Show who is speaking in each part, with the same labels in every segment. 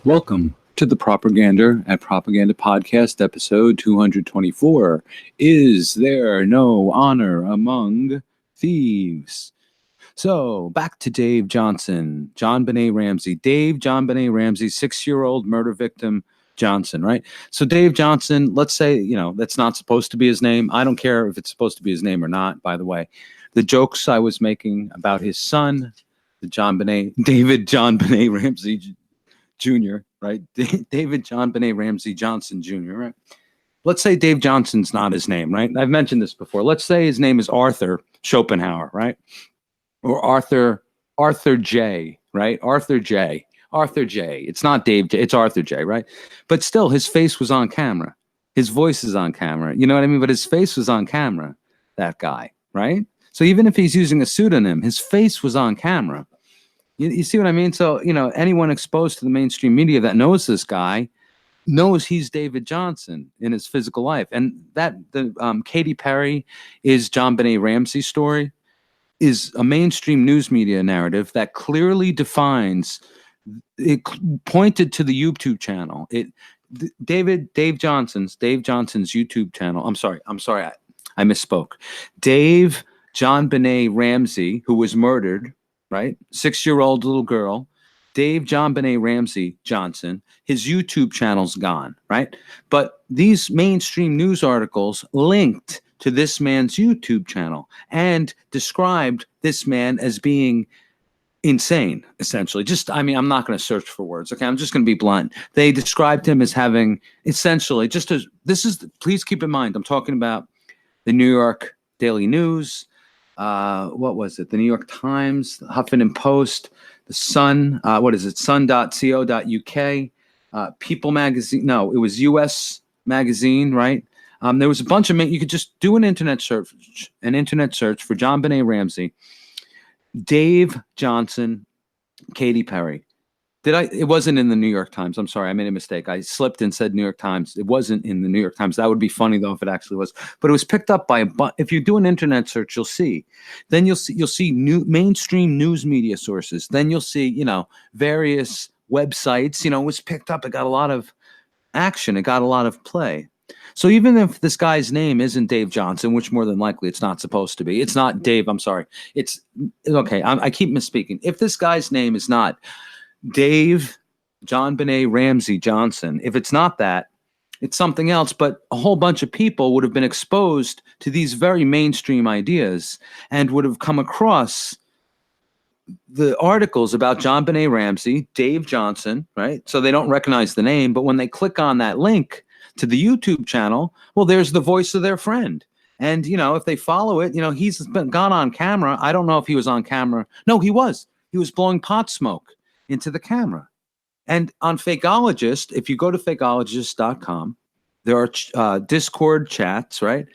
Speaker 1: Welcome to the Propagander at Propaganda Podcast, episode 224. Is there no honor among thieves? So, back to Dave Johnson, JonBenet Ramsey. Dave JonBenet Ramsey, 6-year-old murder victim Johnson, right? So Dave Johnson, let's say, that's not supposed to be his name. I don't care if it's supposed to be his name or not, by the way. The jokes I was making about his son, David JonBenet Ramsey Jr., right? David JonBenet Ramsey Johnson Jr., right? Let's say Dave Johnson's not his name, right? I've mentioned this before. Let's say his name is Arthur Schopenhauer, right? Or Arthur J, right? Arthur J. It's not Dave J. It's Arthur J, right? But still, his face was on camera. His voice is on camera. You know what I mean? But his face was on camera, that guy, right? So even if he's using a pseudonym, his face was on camera. You see what I mean? So, anyone exposed to the mainstream media that knows this guy knows he's David Johnson in his physical life. And the Katy Perry is JonBenet Ramsey's story is a mainstream news media narrative that clearly defines, it pointed to the YouTube channel. Dave Johnson's YouTube channel. I'm sorry, I misspoke. Dave JonBenet Ramsey, who was murdered, right? 6-year-old little girl, Dave JonBenet Ramsey Johnson, his YouTube channel's gone, right? But these mainstream news articles linked to this man's YouTube channel and described this man as being insane, essentially. I'm not going to search for words, okay? I'm just going to be blunt. They described him as having essentially please keep in mind, I'm talking about the New York Daily News, what was it? The New York Times, the Huffington Post, the Sun, sun.co.uk, People Magazine. No, it was US Magazine, right? There was a bunch of you could just do an internet search for JonBenet Ramsey, Dave Johnson, Katy Perry. It wasn't in the New York Times. I'm sorry, I made a mistake. I slipped and said New York Times. It wasn't in the New York Times. That would be funny though if it actually was. But it was picked up by if you do an internet search, you'll see. Then you'll see new mainstream news media sources. Then you'll see, various websites. It was picked up. It got a lot of action. It got a lot of play. So even if this guy's name isn't Dave Johnson, which more than likely it's not supposed to be. It's not Dave. I'm sorry. It's okay. I keep misspeaking. If this guy's name is not Dave JonBenet Ramsey Johnson, if it's not that, it's something else. But a whole bunch of people would have been exposed to these very mainstream ideas and would have come across the articles about JonBenet Ramsey, Dave Johnson, right? So they don't recognize the name, but when they click on that link to the YouTube channel, well, there's the voice of their friend. And, if they follow it, he's gone on camera. I don't know if he was on camera. No, he was. He was blowing pot smoke into the camera. And on Fakeologist, if you go to fakeologist.com, there are Discord chats, right?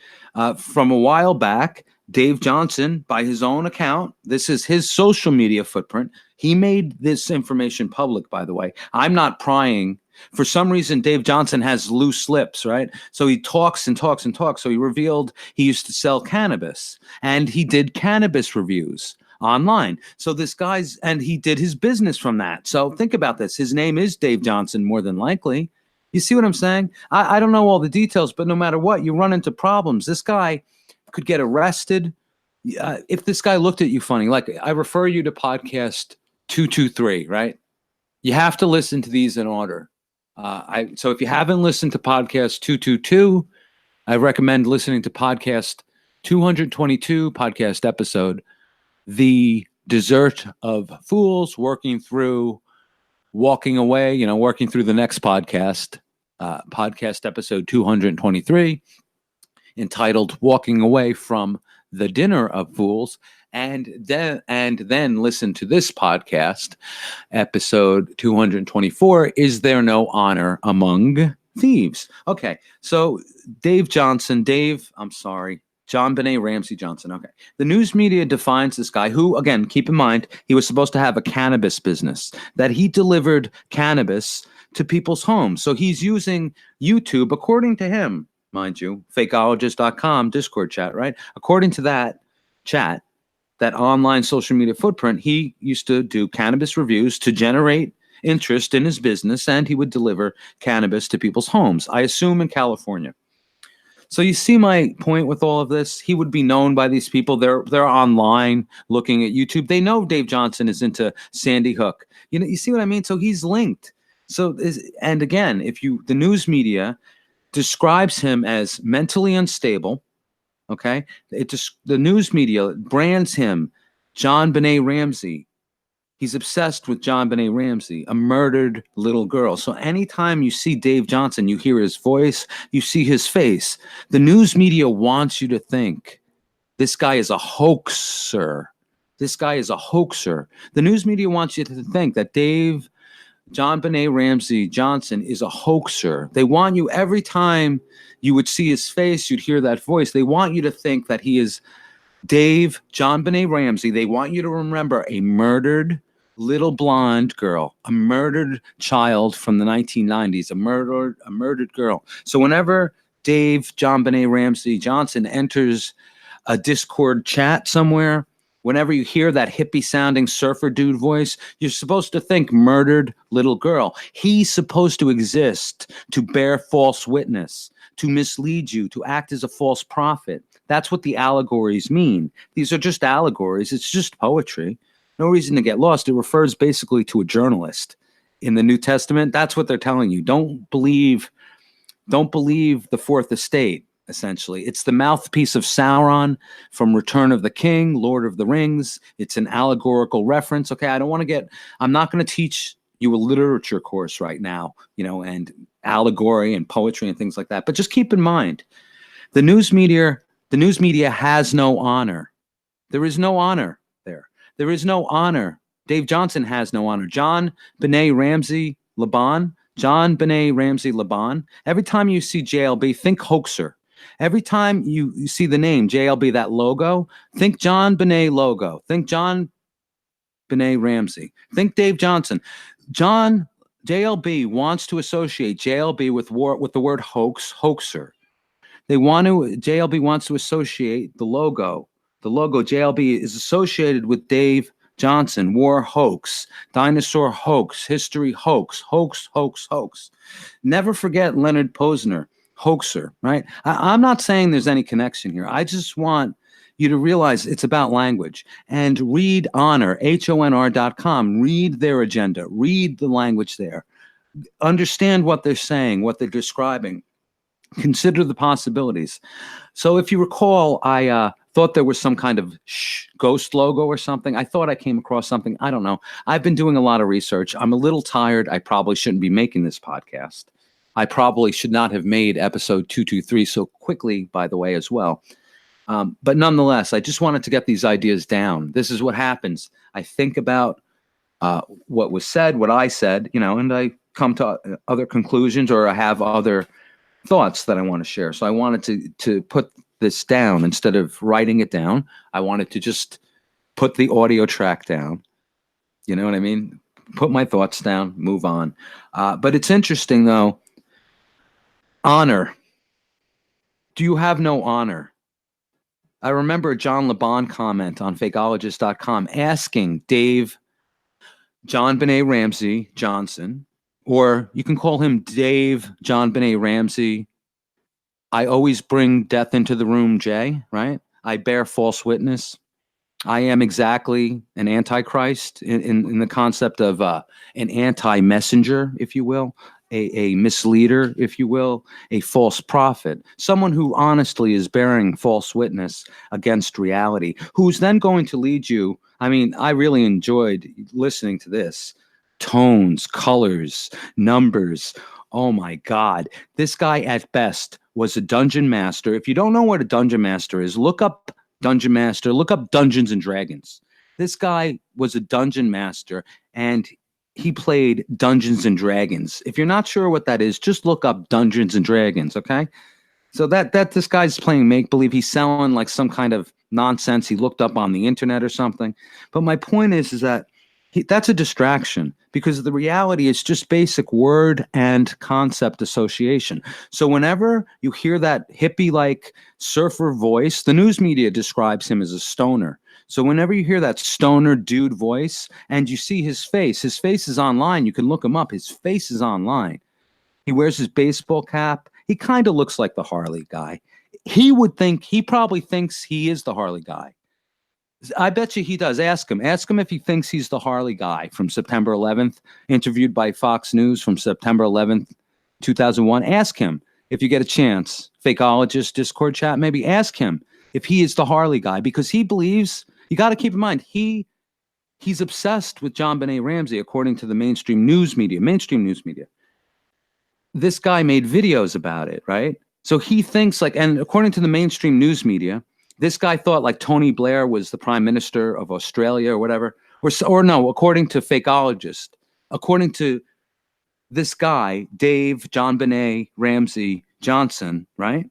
Speaker 1: From a while back, Dave Johnson, by his own account, this is his social media footprint. He made this information public, by the way. I'm not prying. For some reason, Dave Johnson has loose lips, right? So he talks and talks and talks. So he revealed he used to sell cannabis, and he did cannabis reviews online. So and he did his business from that. So think about this. His name is Dave Johnson, more than likely. You see what I'm saying? I don't know all the details, but no matter what, you run into problems. This guy could get arrested. If this guy looked at you funny, like I refer you to podcast 223, right? You have to listen to these in order. So if you haven't listened to podcast 222, I recommend listening to podcast 222, podcast episode, The Desert of Fools, working through the next podcast, podcast episode 223, entitled Walking Away from the Dinner of Fools. And then listen to this podcast, episode 224, Is There No Honor Among Thieves? Okay, so JonBenet Ramsey Johnson. Okay. The news media defines this guy who, again, keep in mind, he was supposed to have a cannabis business, that he delivered cannabis to people's homes. So he's using YouTube, according to him, mind you, fakeologist.com, Discord chat, right? According to that, chat, that online social media footprint, he used to do cannabis reviews to generate interest in his business, and he would deliver cannabis to people's homes, I assume in California. So you see my point with all of this? He would be known by these people. They're online looking at YouTube. They know Dave Johnson is into Sandy Hook. You see what I mean? So he's linked. And again, the news media describes him as mentally unstable. Okay, the news media brands him John Benet Ramsey. He's obsessed with John Benet Ramsey, a murdered little girl. So anytime you see Dave Johnson, you hear his voice, you see his face. The news media wants you to think this guy is a hoaxer. This guy is a hoaxer. The news media wants you to think that John Benet Ramsey Johnson is a hoaxer. They want you, every time you would see his face, you'd hear that voice, they want you to think that he is John Benet Ramsey. They want you to remember a murdered little blonde girl, a murdered child from the 1990s, a murdered girl. So whenever John Benet Ramsey Johnson enters a Discord chat somewhere, whenever you hear that hippie sounding surfer dude voice, you're supposed to think murdered little girl. He's supposed to exist to bear false witness, to mislead you, to act as a false prophet. That's what the allegories mean. These are just allegories. It's just poetry. No reason to get lost. It refers basically to a journalist in the New Testament. That's what they're telling you. Don't believe the Fourth Estate, essentially. It's the mouthpiece of Sauron from Return of the King, Lord of the Rings. It's an allegorical reference. Okay, I'm not going to teach you a literature course right now, and allegory and poetry and things like that. But just keep in mind, the news media has no honor. There is no honor there. There is no honor. Dave Johnson has no honor. John Benet Ramsey Laban. Every time you see JLB, think hoaxer. Every time you see the name JLB, that logo, think John Benet logo. Think John Benet Ramsey. Think Dave Johnson. JLB wants to associate JLB with the word hoaxer. JLB wants to associate the logo. The logo JLB is associated with Dave Johnson, war hoax, dinosaur hoax, history hoax. Never forget Leonard Posner, hoaxer, right? I'm not saying there's any connection here. I just want you to realize it's about language. And read Honor, HONR.com. Read their agenda. Read the language there. Understand what they're saying, what they're describing. Consider the possibilities. So if you recall, I thought there was some kind of ghost logo or something. I thought I came across something. I don't know. I've been doing a lot of research. I'm a little tired. I probably shouldn't be making this podcast. I probably should not have made episode 223 so quickly, by the way, as well. But nonetheless, I just wanted to get these ideas down. This is what happens. I think about what was said, what I said, and I come to other conclusions, or I have other thoughts that I want to share. So I wanted to put this down instead of writing it down. I wanted to just put the audio track down. You know what I mean? Put my thoughts down, move on. But it's interesting, though. Honor. Do you have no honor? I remember a John Laban comment on fakeologist.com asking John Benet Ramsey Johnson, or you can call him Dave John Benet Ramsey. I always bring death into the room, Jay, right? I bear false witness. I am exactly an antichrist in the concept of an anti-messenger, if you will, a misleader, if you will, a false prophet, someone who honestly is bearing false witness against reality, who's then going to lead you. I mean, I really enjoyed listening to this. Tones, colors, numbers. Oh my God. This guy at best was a dungeon master. If you don't know what a dungeon master is, look up Dungeon Master, look up Dungeons and Dragons. This guy was a dungeon master and he played Dungeons and Dragons. If you're not sure what that is, just look up Dungeons and Dragons, okay? So that this guy's playing make-believe. He's selling some kind of nonsense he looked up on the internet or something. But my point is that That's a distraction because the reality is just basic word and concept association. So whenever you hear that hippie like surfer voice, the news media describes him as a stoner. So whenever you hear that stoner dude voice and you see his face is online. You can look him up. His face is online. He wears his baseball cap. He kind of looks like the Harley guy. He probably thinks he is the Harley guy. I bet you he does. Ask him. Ask him if he thinks he's the Harley guy from September 11th, interviewed by Fox News from September 11th, 2001. Ask him if you get a chance. Fakeologist Discord chat, maybe ask him if he is the Harley guy because he believes, you got to keep in mind, he's obsessed with JonBenet Ramsey, according to the mainstream news media. This guy made videos about it, right? So he thinks like, and according to the mainstream news media, this guy thought like Tony Blair was the prime minister of Australia or whatever, or no, according to Fakeologist, according to this guy, Dave JonBenet Ramsey Johnson, right?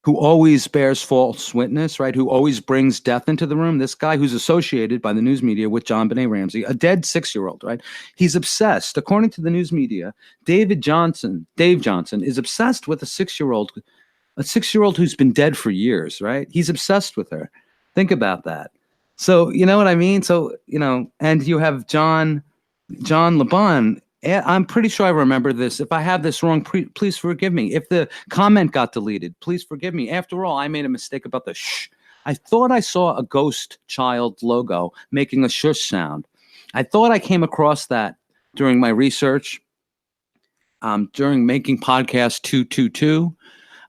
Speaker 1: Who always bears false witness, right? Who always brings death into the room. This guy who's associated by the news media with JonBenet Ramsey, a dead 6-year-old, right? He's obsessed. According to the news media, Dave Johnson is obsessed with a 6-year-old who's been dead for years, right? He's obsessed with her. Think about that. So, you know what I mean? So, and you have John LeBon. I'm pretty sure I remember this. If I have this wrong, please forgive me. If the comment got deleted, please forgive me. After all, I made a mistake about the shh. I thought I saw a ghost child logo making a shush sound. I thought I came across that during my research, during making podcast 222.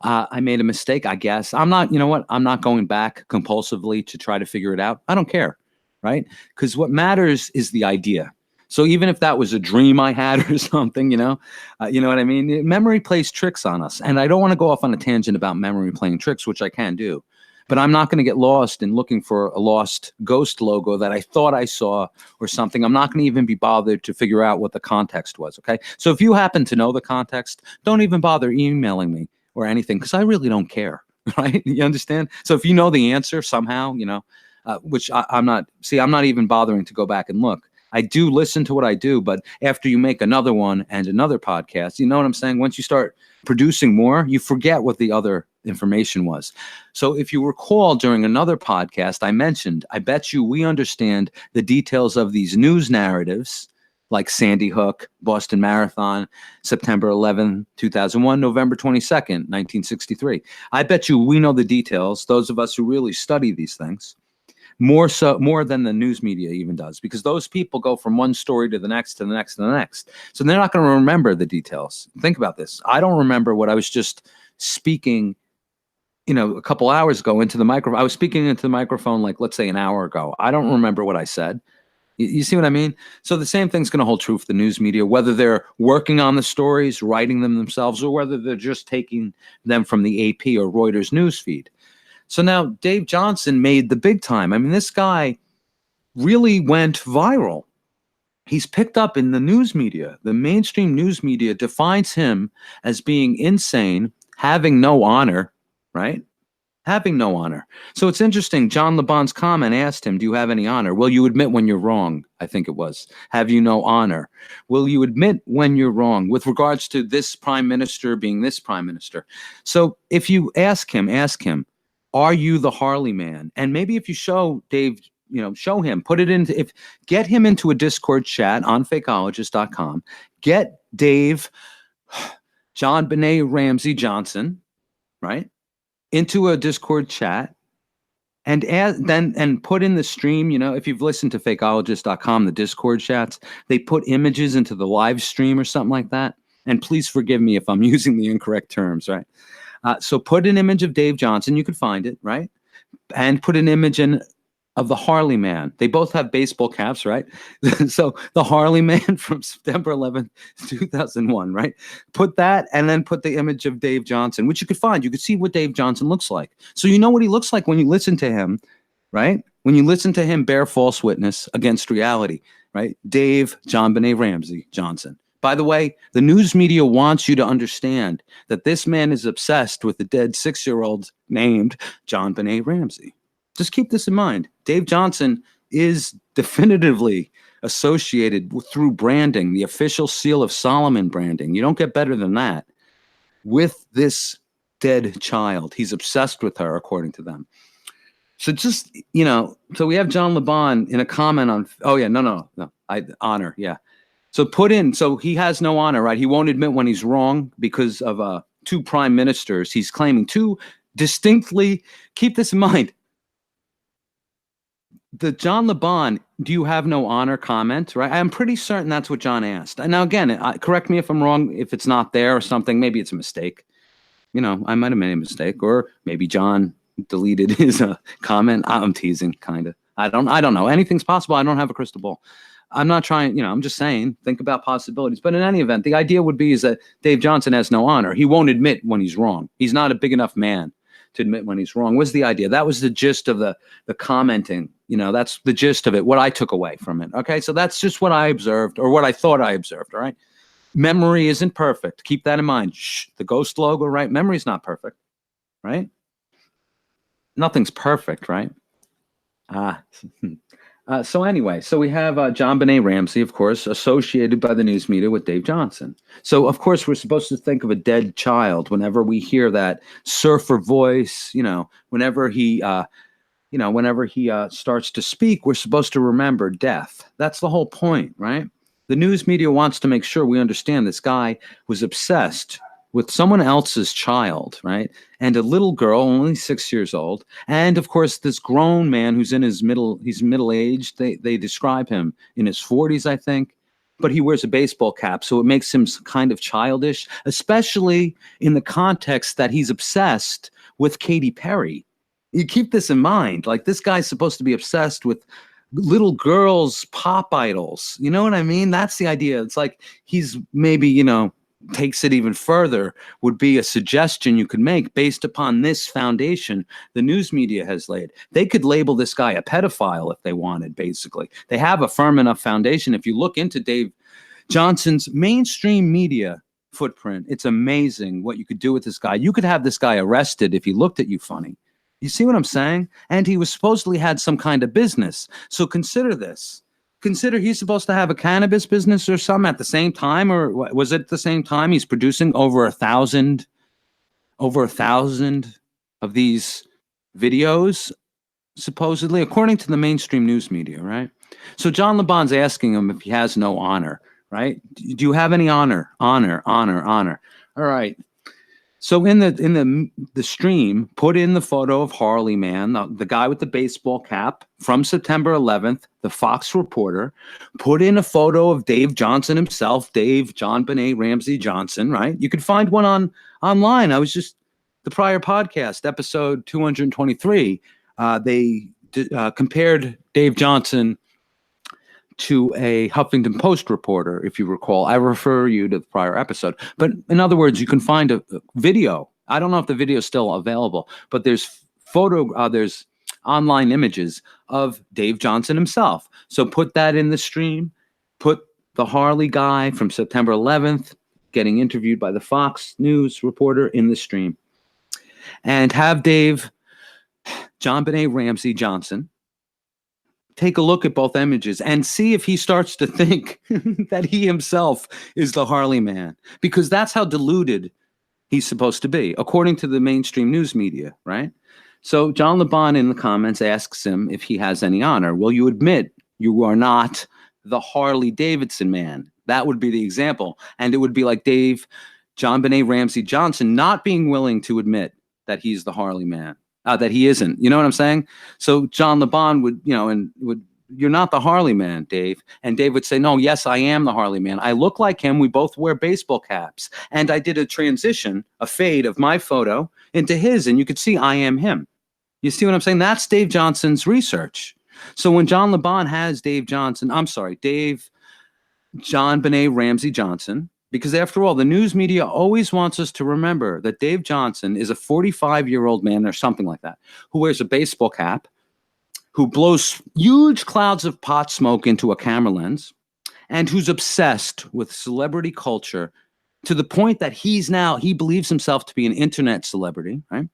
Speaker 1: I made a mistake, I guess. I'm not going back compulsively to try to figure it out. I don't care, right? Because what matters is the idea. So even if that was a dream I had or something, you know what I mean? Memory plays tricks on us. And I don't want to go off on a tangent about memory playing tricks, which I can do. But I'm not going to get lost in looking for a lost ghost logo that I thought I saw or something. I'm not going to even be bothered to figure out what the context was, okay? So if you happen to know the context, don't even bother emailing me or anything because I really don't care, right? You understand? So if you know the answer somehow, which I'm not even bothering to go back and look. I do listen to what I do, but after you make another one and another podcast, you know what I'm saying? Once you start producing more, you forget what the other information was. So if you recall during another podcast, I mentioned, I bet you we understand the details of these news narratives like Sandy Hook, Boston Marathon, September 11, 2001, November 22nd, 1963. I bet you we know the details, those of us who really study these things. More than the news media even does, because those people go from one story to the next, to the next, to the next. So they're not going to remember the details. Think about this. I don't remember what I was just speaking, a couple hours ago into the microphone. I was speaking into the microphone, like, let's say an hour ago. I don't remember what I said. You see what I mean? So the same thing's going to hold true for the news media, whether they're working on the stories, writing them themselves, or whether they're just taking them from the AP or Reuters news feed. So now Dave Johnson made the big time. I mean, this guy really went viral. He's picked up in the news media. The mainstream news media defines him as being insane, having no honor, right? Having no honor. So it's interesting. John LeBon's comment asked him, do you have any honor? Will you admit when you're wrong? I think it was. Have you no honor? Will you admit when you're wrong with regards to this prime minister being this prime minister? So if you ask him, are you the Harley man? And maybe if you show Dave, show him, get him into a Discord chat on fakeologist.com, get Dave, JonBenet Ramsey Johnson, right, into a Discord chat and put in the stream, if you've listened to fakeologist.com, the Discord chats, they put images into the live stream or something like that. And please forgive me if I'm using the incorrect terms, right? So put an image of Dave Johnson. You could find it, right? And put an image of the Harley man. They both have baseball caps, right? So the Harley man from September 11th, 2001, right? Put that and then put the image of Dave Johnson, which you could find. You could see what Dave Johnson looks like. So you know what he looks like when you listen to him, right? When you listen to him bear false witness against reality, right? Dave JonBenet Ramsey Johnson. By the way, the news media wants you to understand that this man is obsessed with the dead 6-year-old named JonBenet Ramsey. Just keep this in mind. Dave Johnson is definitively associated through branding, the official seal of Solomon branding. You don't get better than that with this dead child. He's obsessed with her, according to them. So just, so we have John LeBon in a comment on, honor. Yeah. So so he has no honor, right? He won't admit when he's wrong because of two prime ministers. He's claiming two distinctly, keep this in mind, the John LeBon, do you have no honor comment, right? I'm pretty certain that's what John asked. Now, again, correct me if I'm wrong, if it's not there or something, maybe it's a mistake. I might have made a mistake, or maybe John deleted his comment. I'm teasing, kind of. I don't know. Anything's possible. I don't have a crystal ball. I'm not trying, I'm just saying, think about possibilities. But in any event, the idea would be is that Dave Johnson has no honor. He won't admit when he's wrong. He's not a big enough man to admit when he's wrong, was the idea. That was the gist of the commenting. That's the gist of it, what I took away from it. Okay, so that's just what I observed, or what I thought I observed, all right? Memory isn't perfect. Keep that in mind. Shh, the ghost logo, right? Memory's not perfect, right? Nothing's perfect, right? So anyway, so we have John Benet Ramsey, of course, associated by the news media with Dave Johnson. So, of course, we're supposed to think of a dead child whenever we hear that surfer voice, whenever he starts to speak, we're supposed to remember death. That's the whole point, right? The news media wants to make sure we understand this guy was obsessed with someone else's child, right? And a little girl, only 6 years old. And of course, this grown man who's he's middle-aged. They describe him in his 40s, I think, but he wears a baseball cap. So it makes him kind of childish, especially in the context that he's obsessed with Katy Perry. You keep this in mind. Like, this guy's supposed to be obsessed with little girls' pop idols. You know what I mean? That's the idea. It's like he's maybe, takes it even further, would be a suggestion you could make based upon this foundation the news media has laid. They could label this guy a pedophile if they wanted, basically. They have a firm enough foundation. If you look into Dave Johnson's mainstream media footprint, it's amazing what you could do with this guy. You could have this guy arrested if he looked at you funny. You see what I'm saying? And he was supposedly had some kind of business. So consider this. Consider he's supposed to have a cannabis business or something at the same time, or was it at the same time he's producing over 1,000 of these videos, supposedly, according to the mainstream news media, right? So John LeBon's asking him if he has no honor, right? Do you have any honor? Honor. All right. So in the stream, put in the photo of Harley Man, the guy with the baseball cap from September 11th, the Fox reporter. Put in a photo of Dave Johnson himself, John Benet Ramsey Johnson, right? You could find one online. I was just, the prior podcast, episode 223, they compared Dave Johnson to a Huffington Post reporter, if you recall. I refer you to the prior episode. But in other words, you can find a video. I don't know if the video is still available, but there's there's online images of Dave Johnson himself. So put that in the stream. Put the Harley guy from September 11th getting interviewed by the Fox News reporter in the stream. And have John Benet Ramsey Johnson take a look at both images and see if he starts to think that he himself is the Harley Man, because that's how deluded he's supposed to be, according to the mainstream news media, right? So John LeBon in the comments asks him if he has any honor. Will you admit you are not the Harley Davidson man? That would be the example. And it would be like John Benet Ramsey Johnson not being willing to admit that he's the Harley Man. That he isn't. You know what I'm saying? So John LeBon would, you're not the Harley Man, Dave. And Dave would say, no, yes, I am the Harley Man. I look like him. We both wear baseball caps. And I did a transition, a fade of my photo into his. And you could see I am him. You see what I'm saying? That's Dave Johnson's research. So when John LeBon has John Benet Ramsey Johnson, because after all, the news media always wants us to remember that Dave Johnson is a 45-year-old man or something like that, who wears a baseball cap, who blows huge clouds of pot smoke into a camera lens, and who's obsessed with celebrity culture to the point that he believes himself to be an internet celebrity, right?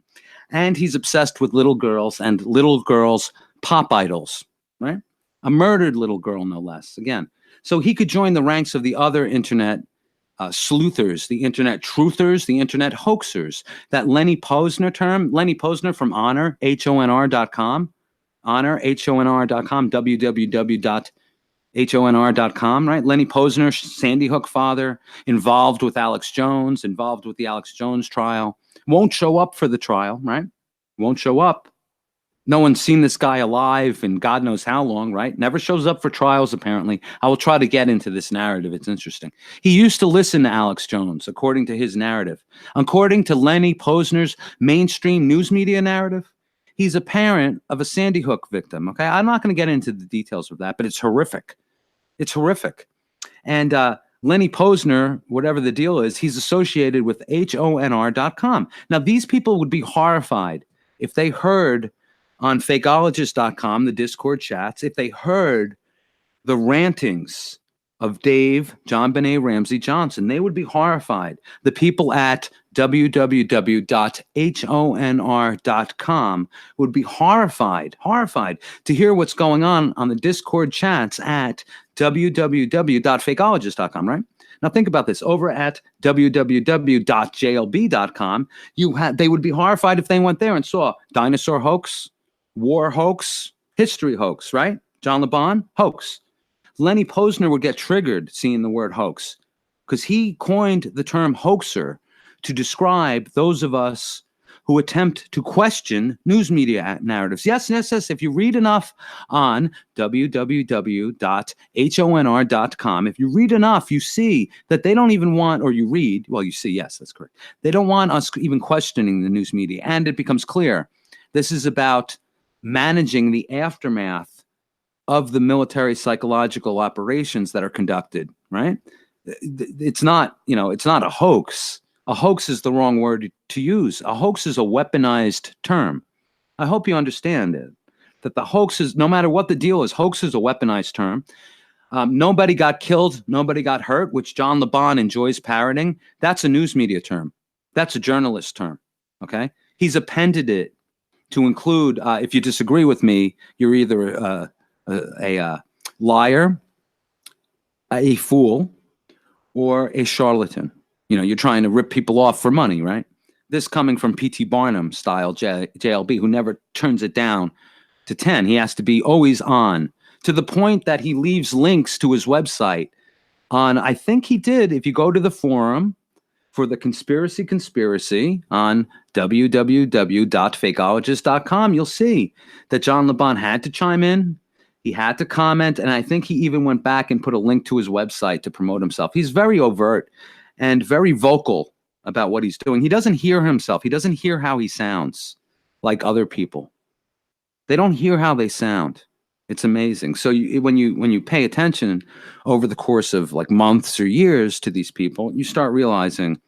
Speaker 1: And he's obsessed with little girls and little girls' pop idols, right? a murdered little girl, no less. Again, so he could join the ranks of the other internet sleuthers, the internet truthers, the internet hoaxers. That Lenny Posner term, Lenny Posner from Honor, HONR.com, Honor, HONR.com, www.honr.com, right? Lenny Posner, Sandy Hook father, involved with Alex Jones, involved with the Alex Jones trial, won't show up for the trial, right? Won't show up. No one's seen this guy alive in God knows how long, right? Never shows up for trials, apparently. I will try to get into this narrative. It's interesting. He used to listen to Alex Jones, according to his narrative. According to Lenny Posner's mainstream news media narrative, he's a parent of a Sandy Hook victim, okay? I'm not going to get into the details of that, but it's horrific. It's horrific. And Lenny Posner, whatever the deal is, he's associated with HONR.com. Now, these people would be horrified if they heard on fakeologist.com, the Discord chats, if they heard the rantings of Dave JonBenet Ramsey Johnson, they would be horrified. The people at www.honr.com would be horrified to hear what's going on the Discord chats at www.fakeologist.com, right? Now think about this. Over at www.jlb.com, they would be horrified if they went there and saw dinosaur hoax, war hoax, history hoax, right? John LeBon, hoax. Lenny Posner would get triggered seeing the word hoax because he coined the term hoaxer to describe those of us who attempt to question news media narratives. Yes. If you read enough on www.honr.com, if you read enough, you see that they don't even want, or you read, well, you see, yes, that's correct. They don't want us even questioning the news media. And it becomes clear this is about managing the aftermath of the military psychological operations that are conducted, right? It's not, it's not a hoax. A hoax is the wrong word to use. A hoax is a weaponized term. I hope you understand it, that the hoax is, no matter what the deal is, hoax is a weaponized term. Nobody got killed, nobody got hurt, which John LeBon enjoys parroting. That's a news media term. That's a journalist term, okay? He's appended it to include, if you disagree with me, you're either a liar, a fool, or a charlatan. You're trying to rip people off for money, right? This coming from P.T. Barnum style JLB, who never turns it down to 10. He has to be always on, to the point that he leaves links to his website on, I think he did, if you go to the forum for the conspiracy on www.fakeologist.com, you'll see that John LeBon had to chime in. He had to comment, and I think he even went back and put a link to his website to promote himself. He's very overt and very vocal about what he's doing. He doesn't hear himself. He doesn't hear how he sounds like other people. They don't hear how they sound. It's amazing. So when you pay attention over the course of like months or years to these people, you start realizing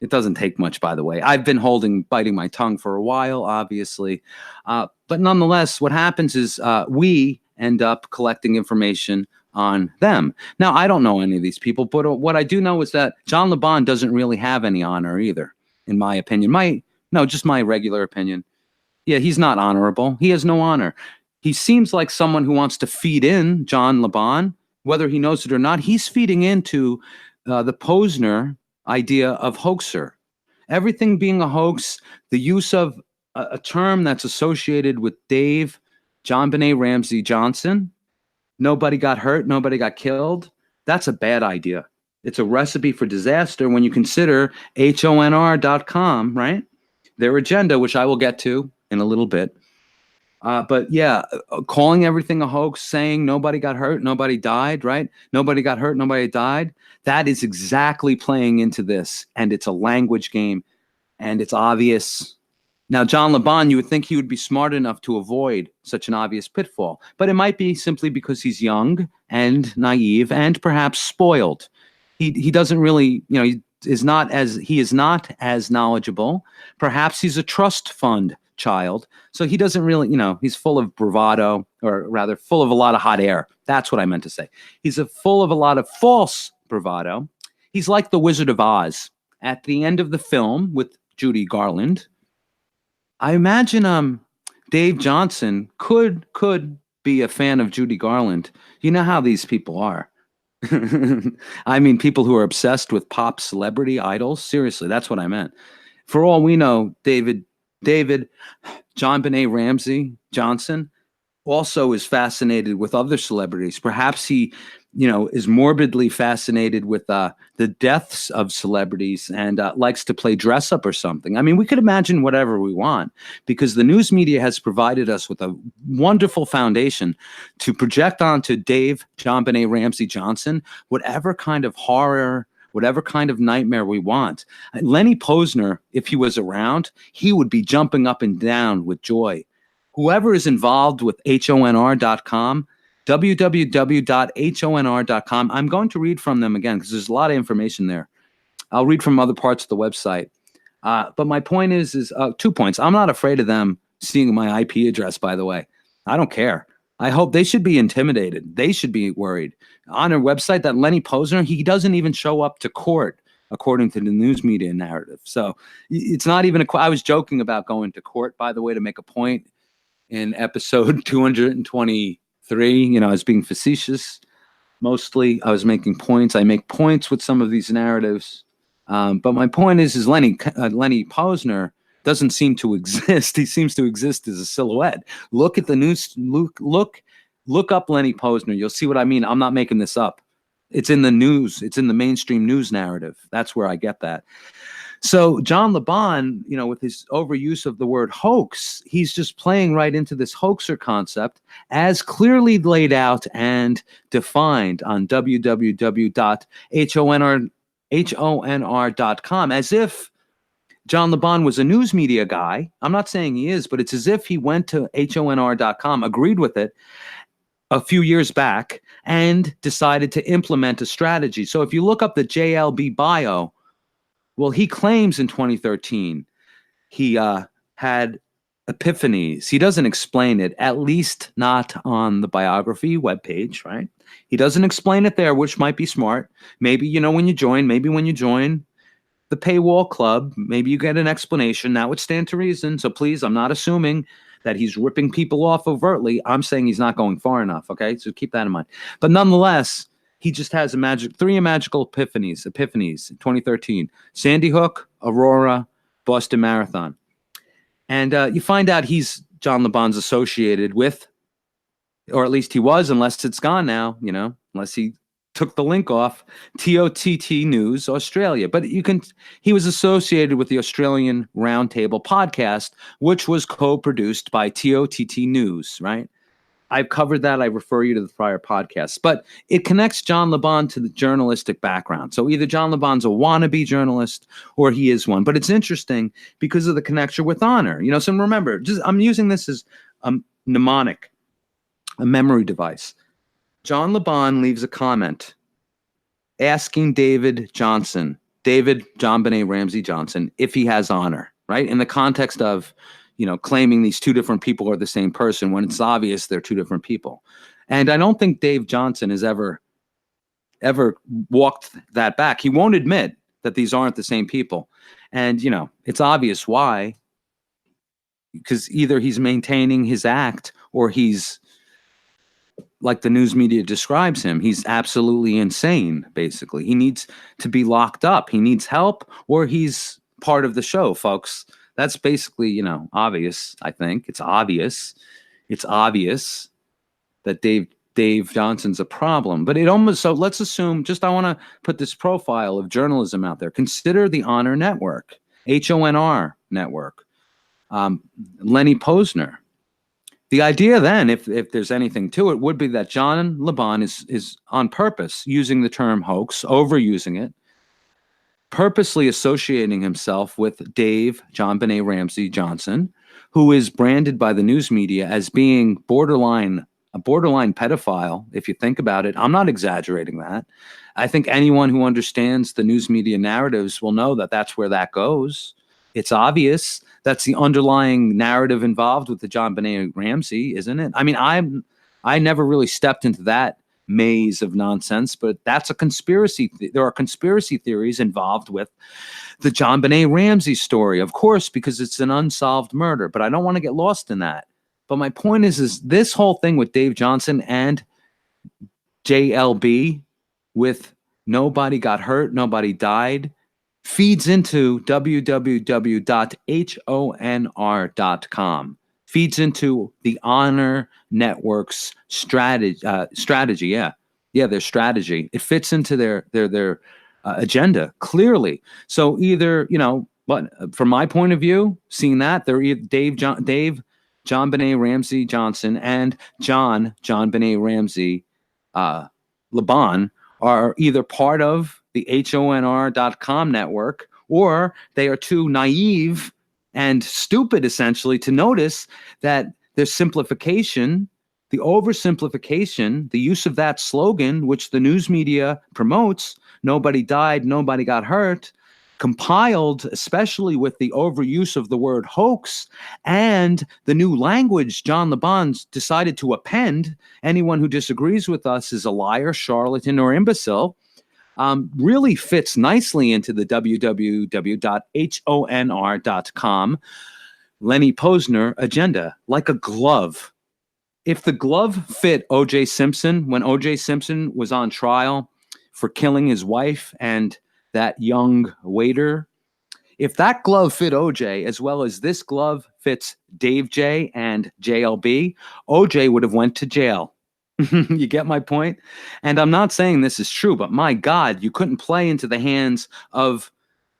Speaker 1: it doesn't take much, by the way. I've been biting my tongue for a while, obviously. But nonetheless, what happens is we end up collecting information on them. Now, I don't know any of these people, but what I do know is that John LeBon doesn't really have any honor either, in my opinion. Just my regular opinion. Yeah, he's not honorable. He has no honor. He seems like someone who wants to feed in John LeBon, whether he knows it or not. He's feeding into the Posner idea of hoaxer. Everything being a hoax, the use of a term that's associated with Dave JonBenet Ramsey Johnson. Nobody got hurt, nobody got killed. That's a bad idea. It's a recipe for disaster when you consider HONR.com, right? Their agenda, which I will get to in a little bit. But yeah, calling everything a hoax, saying nobody got hurt, nobody died, right? Nobody got hurt, nobody died. That is exactly playing into this. And it's a language game. And it's obvious. Now, John LeBon, you would think he would be smart enough to avoid such an obvious pitfall. But it might be simply because he's young and naive and perhaps spoiled. He doesn't really, he is not as knowledgeable. Perhaps he's a trust fund child. So he doesn't really, he's full of bravado, or rather full of a lot of hot air. That's what I meant to say. He's full of a lot of false bravado. He's like the Wizard of Oz. At the end of the film with Judy Garland, I imagine Dave Johnson could be a fan of Judy Garland. You know how these people are. I mean, people who are obsessed with pop celebrity idols. Seriously, that's what I meant. For all we know, David, John Benet Ramsey Johnson also is fascinated with other celebrities. Perhaps he, is morbidly fascinated with the deaths of celebrities and likes to play dress up or something. I mean, we could imagine whatever we want because the news media has provided us with a wonderful foundation to project onto Dave John Benet Ramsey Johnson whatever kind of horror, whatever kind of nightmare we want. Lenny Posner, if he was around, he would be jumping up and down with joy. Whoever is involved with honr.com, www.honr.com, I'm going to read from them again because there's a lot of information there. I'll read from other parts of the website. But my point is 2 points. I'm not afraid of them seeing my IP address, by the way. I don't care. I hope they should be intimidated. They should be worried. On their website, that Lenny Posner, he doesn't even show up to court, according to the news media narrative. So it's not even I was joking about going to court, by the way, to make a point in episode 223. I was being facetious. Mostly, I was making points. I make points with some of these narratives. But my point is Lenny Posner doesn't seem to exist. He seems to exist as a silhouette. Look at the news. Look up Lenny Posner. You'll see what I mean. I'm not making this up. It's in the news. It's in the mainstream news narrative. That's where I get that. So John LeBon, with his overuse of the word hoax, he's just playing right into this hoaxer concept as clearly laid out and defined on www.honr.com, as if John LeBon was a news media guy. I'm not saying he is, but it's as if he went to honr.com, agreed with it a few years back, and decided to implement a strategy. So if you look up the JLB bio, well, he claims in 2013 he had epiphanies. He doesn't explain it, at least not on the biography webpage, right? He doesn't explain it there, which might be smart. Maybe, when you join the paywall club, maybe you get an explanation. That would stand to reason. So please, I'm not assuming that he's ripping people off overtly. I'm saying he's not going far enough, okay? So keep that in mind. But nonetheless, he just has three magical epiphanies in 2013. Sandy Hook, Aurora, Boston Marathon. And you find out John LeBon's associated with, or at least he was, unless it's gone now, unless he took the link off, TOTT News Australia. But he was associated with the Australian Roundtable podcast, which was co-produced by TOTT News, right? I've covered that. I refer you to the prior podcasts. But it connects John LeBon to the journalistic background. So either John LeBon's a wannabe journalist or he is one. But it's interesting because of the connection with honor. So remember, I'm using this as a mnemonic, a memory device. John LeBon leaves a comment asking David John Benet Ramsey Johnson, if he has honor, right? In the context of claiming these two different people are the same person when it's obvious they're two different people. And I don't think Dave Johnson has ever walked that back. He won't admit that these aren't the same people. And, it's obvious why, because either he's maintaining his act or he's, like the news media describes him, he's absolutely insane, basically. He needs to be locked up. He needs help, or he's part of the show, folks. That's basically, obvious, I think. It's obvious. It's obvious that Dave Johnson's a problem. But so let's assume, I want to put this profile of journalism out there. Consider the Honor Network, HONR Network, Lenny Posner. The idea then, if there's anything to it, would be that John LeBon is on purpose using the term hoax, overusing it, purposely associating himself with Dave John Benet Ramsey Johnson, who is branded by the news media as being a borderline pedophile, if you think about it. I'm not exaggerating that. I think anyone who understands the news media narratives will know that that's where that goes. It's obvious. That's the underlying narrative involved with the John Benet Ramsey, isn't it? I mean, I never really stepped into that maze of nonsense, but that's a conspiracy. There are conspiracy theories involved with the John Benet Ramsey story, of course, because it's an unsolved murder. But I don't want to get lost in that. But my point is this whole thing with Dave Johnson and JLB with nobody got hurt, nobody died, feeds into www.honr.com, feeds into the Honor Network's strategy. Yeah, their strategy. It fits into their agenda clearly. So either, but from my point of view, seeing that, they're either John Benet Ramsey Johnson and John Benet Ramsey Laban are either part of the honr.com network, or they are too naive and stupid, essentially, to notice that there's simplification, the oversimplification, the use of that slogan, which the news media promotes, nobody died, nobody got hurt, compiled, especially with the overuse of the word hoax and the new language John Laban decided to append. Anyone who disagrees with us is a liar, charlatan, or imbecile. Really fits nicely into the www.honr.com Lenny Posner agenda, like a glove. If the glove fit O.J. Simpson when O.J. Simpson was on trial for killing his wife and that young waiter, if that glove fit OJ as well as this glove fits Dave J and JLB, OJ would have went to jail. You get my point? And I'm not saying this is true, but my God, you couldn't play into the hands of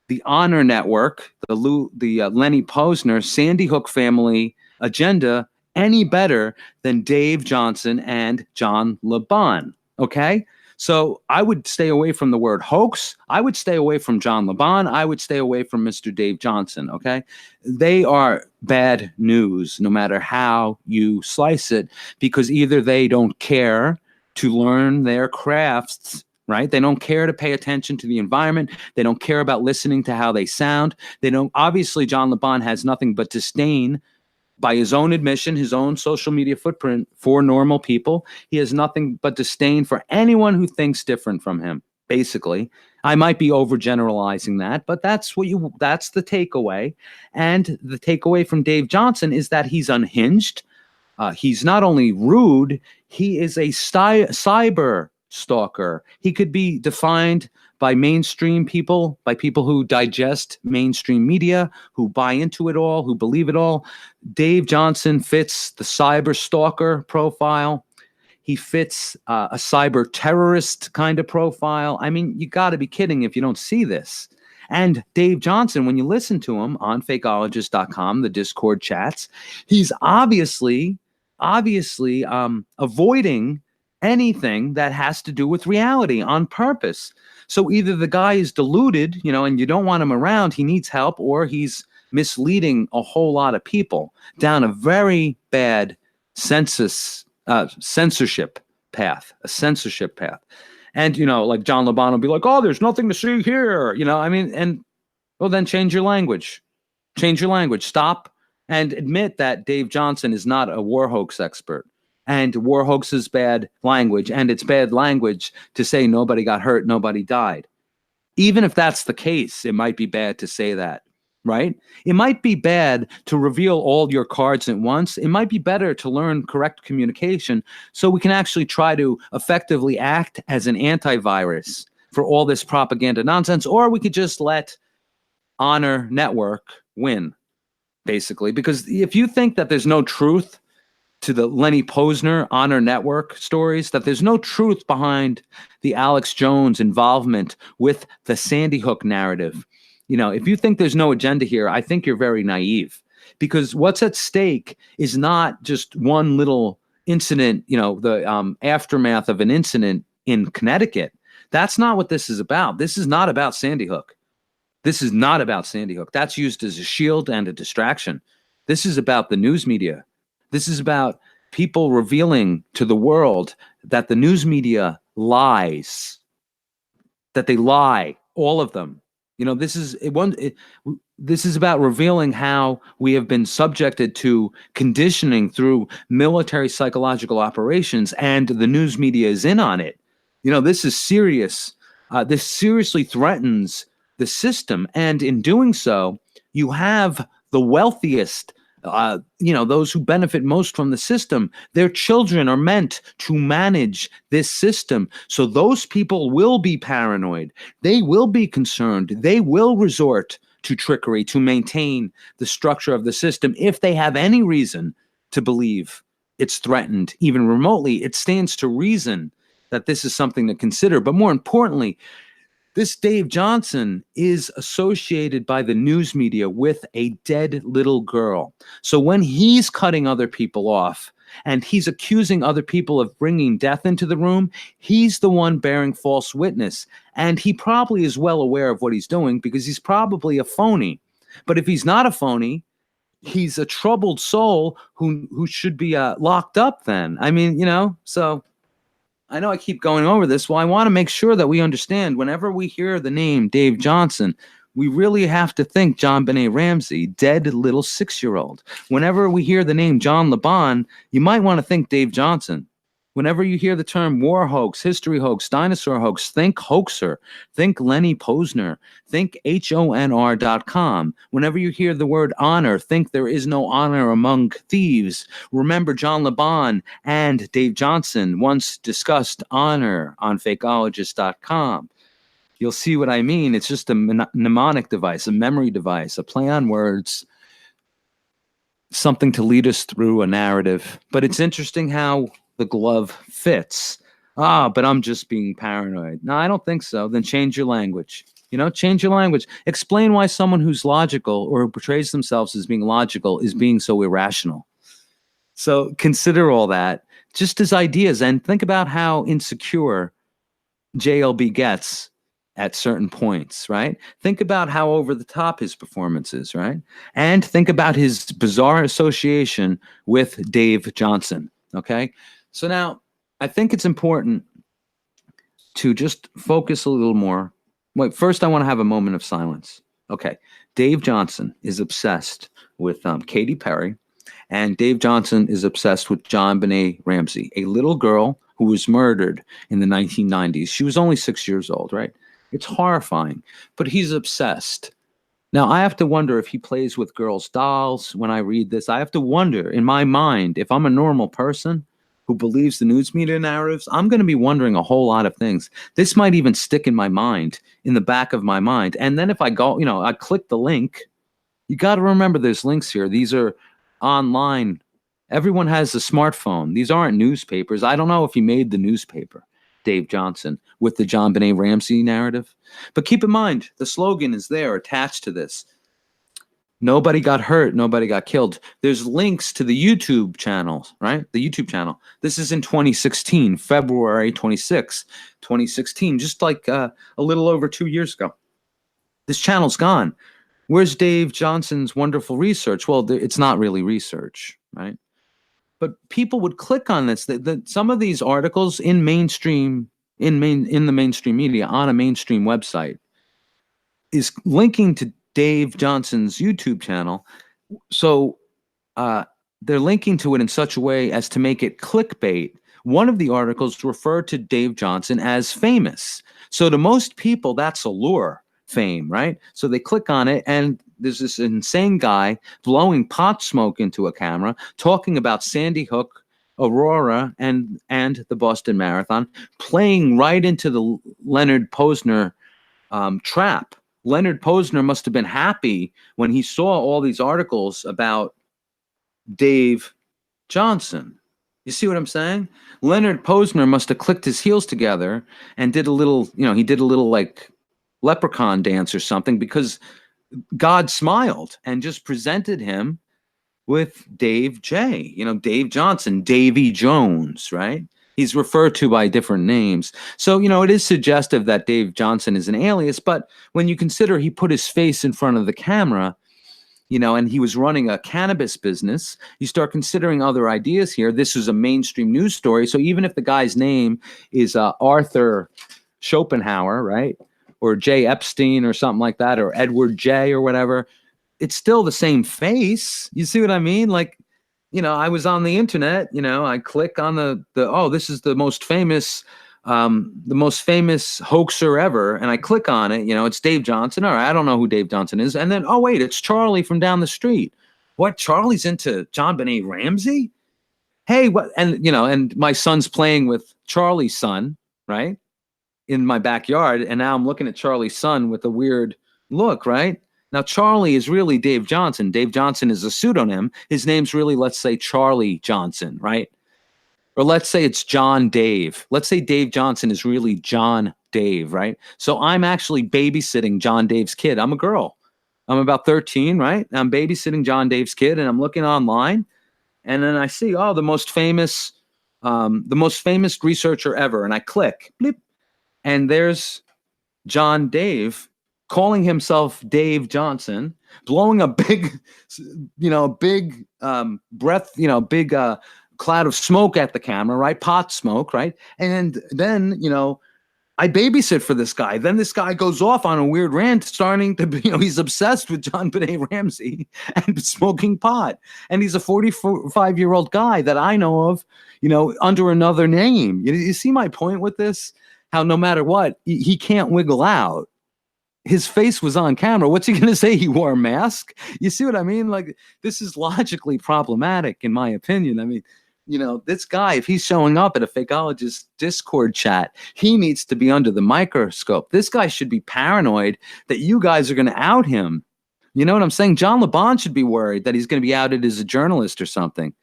Speaker 1: the Honor Network, the Lenny Posner, Sandy Hook family agenda any better than Dave Johnson and John Laban. Okay? So I would stay away from the word hoax. I would stay away from John Laban. I would stay away from Mr. Dave Johnson, okay? They are bad news, no matter how you slice it, because either they don't care to learn their crafts, right? They don't care to pay attention to the environment. They don't care about listening to how they sound. They don't. Obviously, John Laban has nothing but disdain, by his own admission, his own social media footprint, for normal people. He has nothing but disdain for anyone who thinks different from him, basically. I might be overgeneralizing that, but that's the takeaway. And the takeaway from Dave Johnson is that he's unhinged. He's not only rude, he is a cyber stalker. He could be defined by mainstream people, by people who digest mainstream media, who buy into it all, who believe it all. Dave Johnson fits the cyber stalker profile. He fits a cyber terrorist kind of profile. I mean, you got to be kidding if you don't see this. And Dave Johnson, when you listen to him on fakeologist.com, the Discord chats, he's obviously avoiding anything that has to do with reality on purpose. So either the guy is deluded, and you don't want him around, he needs help, or he's misleading a whole lot of people down a very bad censorship path. And, like John Laban will be like, oh, there's nothing to see here. Then change your language. Stop and admit that Dave Johnson is not a war hoax expert. And war hoax is bad language, and it's bad language to say nobody got hurt, nobody died. Even if that's the case, it might be bad to say that, right? It might be bad to reveal all your cards at once. It might be better to learn correct communication so we can actually try to effectively act as an antivirus for all this propaganda nonsense, or we could just let Honor Network win, basically. Because if you think that there's no truth to the Lenny Posner Honor Network stories, that there's no truth behind the Alex Jones involvement with the Sandy Hook narrative, if you think there's no agenda here, I think you're very naive, because what's at stake is not just one little incident, the aftermath of an incident in Connecticut. That's not what this is about. This is not about Sandy Hook. That's used as a shield and a distraction. This is about the news media. This is about people revealing to the world that the news media lies, that they lie, all of them. This is about revealing how we have been subjected to conditioning through military psychological operations, and the news media is in on it. This is serious. This seriously threatens the system, and in doing so, you have the wealthiest those who benefit most from the system, their children are meant to manage this system. So those people will be paranoid. They will be concerned. They will resort to trickery to maintain the structure of the system if they have any reason to believe it's threatened, even remotely. It stands to reason that this is something to consider. But more importantly, this Dave Johnson is associated by the news media with a dead little girl. So when he's cutting other people off and he's accusing other people of bringing death into the room, he's the one bearing false witness. And he probably is well aware of what he's doing because he's probably a phony. But if he's not a phony, he's a troubled soul who should be locked up then. I mean, so I know I keep going over this. Well, I want to make sure that we understand whenever we hear the name Dave Johnson, we really have to think JonBenet Ramsey, dead little 6-year-old. Whenever we hear the name John LeBon, you might want to think Dave Johnson. Whenever you hear the term war hoax, history hoax, dinosaur hoax, think hoaxer, think Lenny Posner, think HONR.com. Whenever you hear the word honor, think there is no honor among thieves. Remember John LeBon and Dave Johnson once discussed honor on fakeologist.com. You'll see what I mean. It's just a mnemonic device, a memory device, a play on words, something to lead us through a narrative. But it's interesting how the glove fits. But I'm just being paranoid. No, I don't think so. Then change your language. Change your language. Explain why someone who's logical or who portrays themselves as being logical is being so irrational. So consider all that just as ideas and think about how insecure JLB gets at certain points, right? Think about how over the top his performance is, right? And think about his bizarre association with Dave Johnson, okay? So now I think it's important to just focus a little more. Wait, first I want to have a moment of silence. Okay, Dave Johnson is obsessed with Katy Perry, and Dave Johnson is obsessed with JonBenet Ramsey, a little girl who was murdered in the 1990s. She was only 6 years old, right? It's horrifying, but he's obsessed. Now, I have to wonder if he plays with girls' dolls when I read this. I have to wonder in my mind, if I'm a normal person who believes the news media narratives, I'm going to be wondering a whole lot of things. This might even stick in my mind, in the back of my mind. And then if I go, I click the link, you got to remember there's links here. These are online. Everyone has a smartphone. These aren't newspapers. I don't know if he made the newspaper, Dave Johnson, with the JonBenet Ramsey narrative. But keep in mind, the slogan is there attached to this. Nobody got hurt. Nobody got killed. There's links to the YouTube channel, right? The YouTube channel. This is in 2016, February 26, 2016, just like a little over 2 years ago. This channel's gone. Where's Dave Johnson's wonderful research? Well, it's not really research, right? But people would click on this. Some of these articles in the mainstream media on a mainstream website is linking to Dave Johnson's YouTube channel. So they're linking to it in such a way as to make it clickbait. One of the articles referred to Dave Johnson as famous. So to most people, that's allure, fame, right? So they click on it and there's this insane guy blowing pot smoke into a camera, talking about Sandy Hook, Aurora, and the Boston Marathon, playing right into the Leonard Posner trap. Leonard Posner must have been happy when he saw all these articles about Dave Johnson. You see what I'm saying? Leonard Posner must have clicked his heels together and did a little, he did a little like leprechaun dance or something, because God smiled and just presented him with Dave J. Dave Johnson, Davy Jones, right? He's referred to by different names. So, it is suggestive that Dave Johnson is an alias, but when you consider he put his face in front of the camera, and he was running a cannabis business, you start considering other ideas here. This is a mainstream news story. So even if the guy's name is Arthur Schopenhauer, right? Or J. Epstein or something like that, or Edward J. or whatever, it's still the same face. You see what I mean? Like, I was on the internet, I click on this is the most famous hoaxer ever. And I click on it, it's Dave Johnson. All right, I don't know who Dave Johnson is. And then, oh, wait, it's Charlie from down the street. What? Charlie's into John Benet Ramsey? Hey, what? And, and my son's playing with Charlie's son, right? In my backyard. And now I'm looking at Charlie's son with a weird look, right? Now, Charlie is really Dave Johnson. Dave Johnson is a pseudonym. His name's really, let's say, Charlie Johnson, right? Or let's say it's John Dave. Let's say Dave Johnson is really John Dave, right? So I'm actually babysitting John Dave's kid. I'm a girl. I'm about 13, right? I'm babysitting John Dave's kid, and I'm looking online, and then I see, the most famous researcher ever, and I click, bleep, and there's John Dave calling himself Dave Johnson, blowing a big, breath, big cloud of smoke at the camera, right? Pot smoke, right? And then, I babysit for this guy. Then this guy goes off on a weird rant, starting to, he's obsessed with John Benet Ramsey and smoking pot. And he's a 45-year-old guy that I know of, under another name. You see my point with this? How no matter what, he can't wiggle out. His face was on camera. What's he going to say? He wore a mask? You see what I mean? Like, this is logically problematic, in my opinion. I mean, this guy, if he's showing up at a Fakeologist Discord chat, he needs to be under the microscope. This guy should be paranoid that you guys are going to out him. You know what I'm saying? John LeBon should be worried that he's going to be outed as a journalist or something.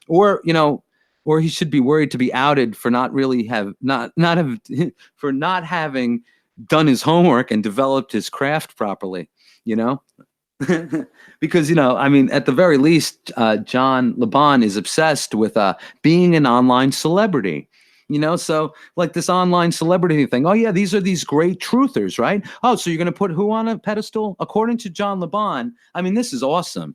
Speaker 1: Or he should be worried to be outed for not having done his homework and developed his craft properly, because, at the very least, John LeBon is obsessed with being an online celebrity, so like this online celebrity thing. Oh, yeah, these are these great truthers, right? Oh, so you're going to put who on a pedestal? According to John LeBon, this is awesome.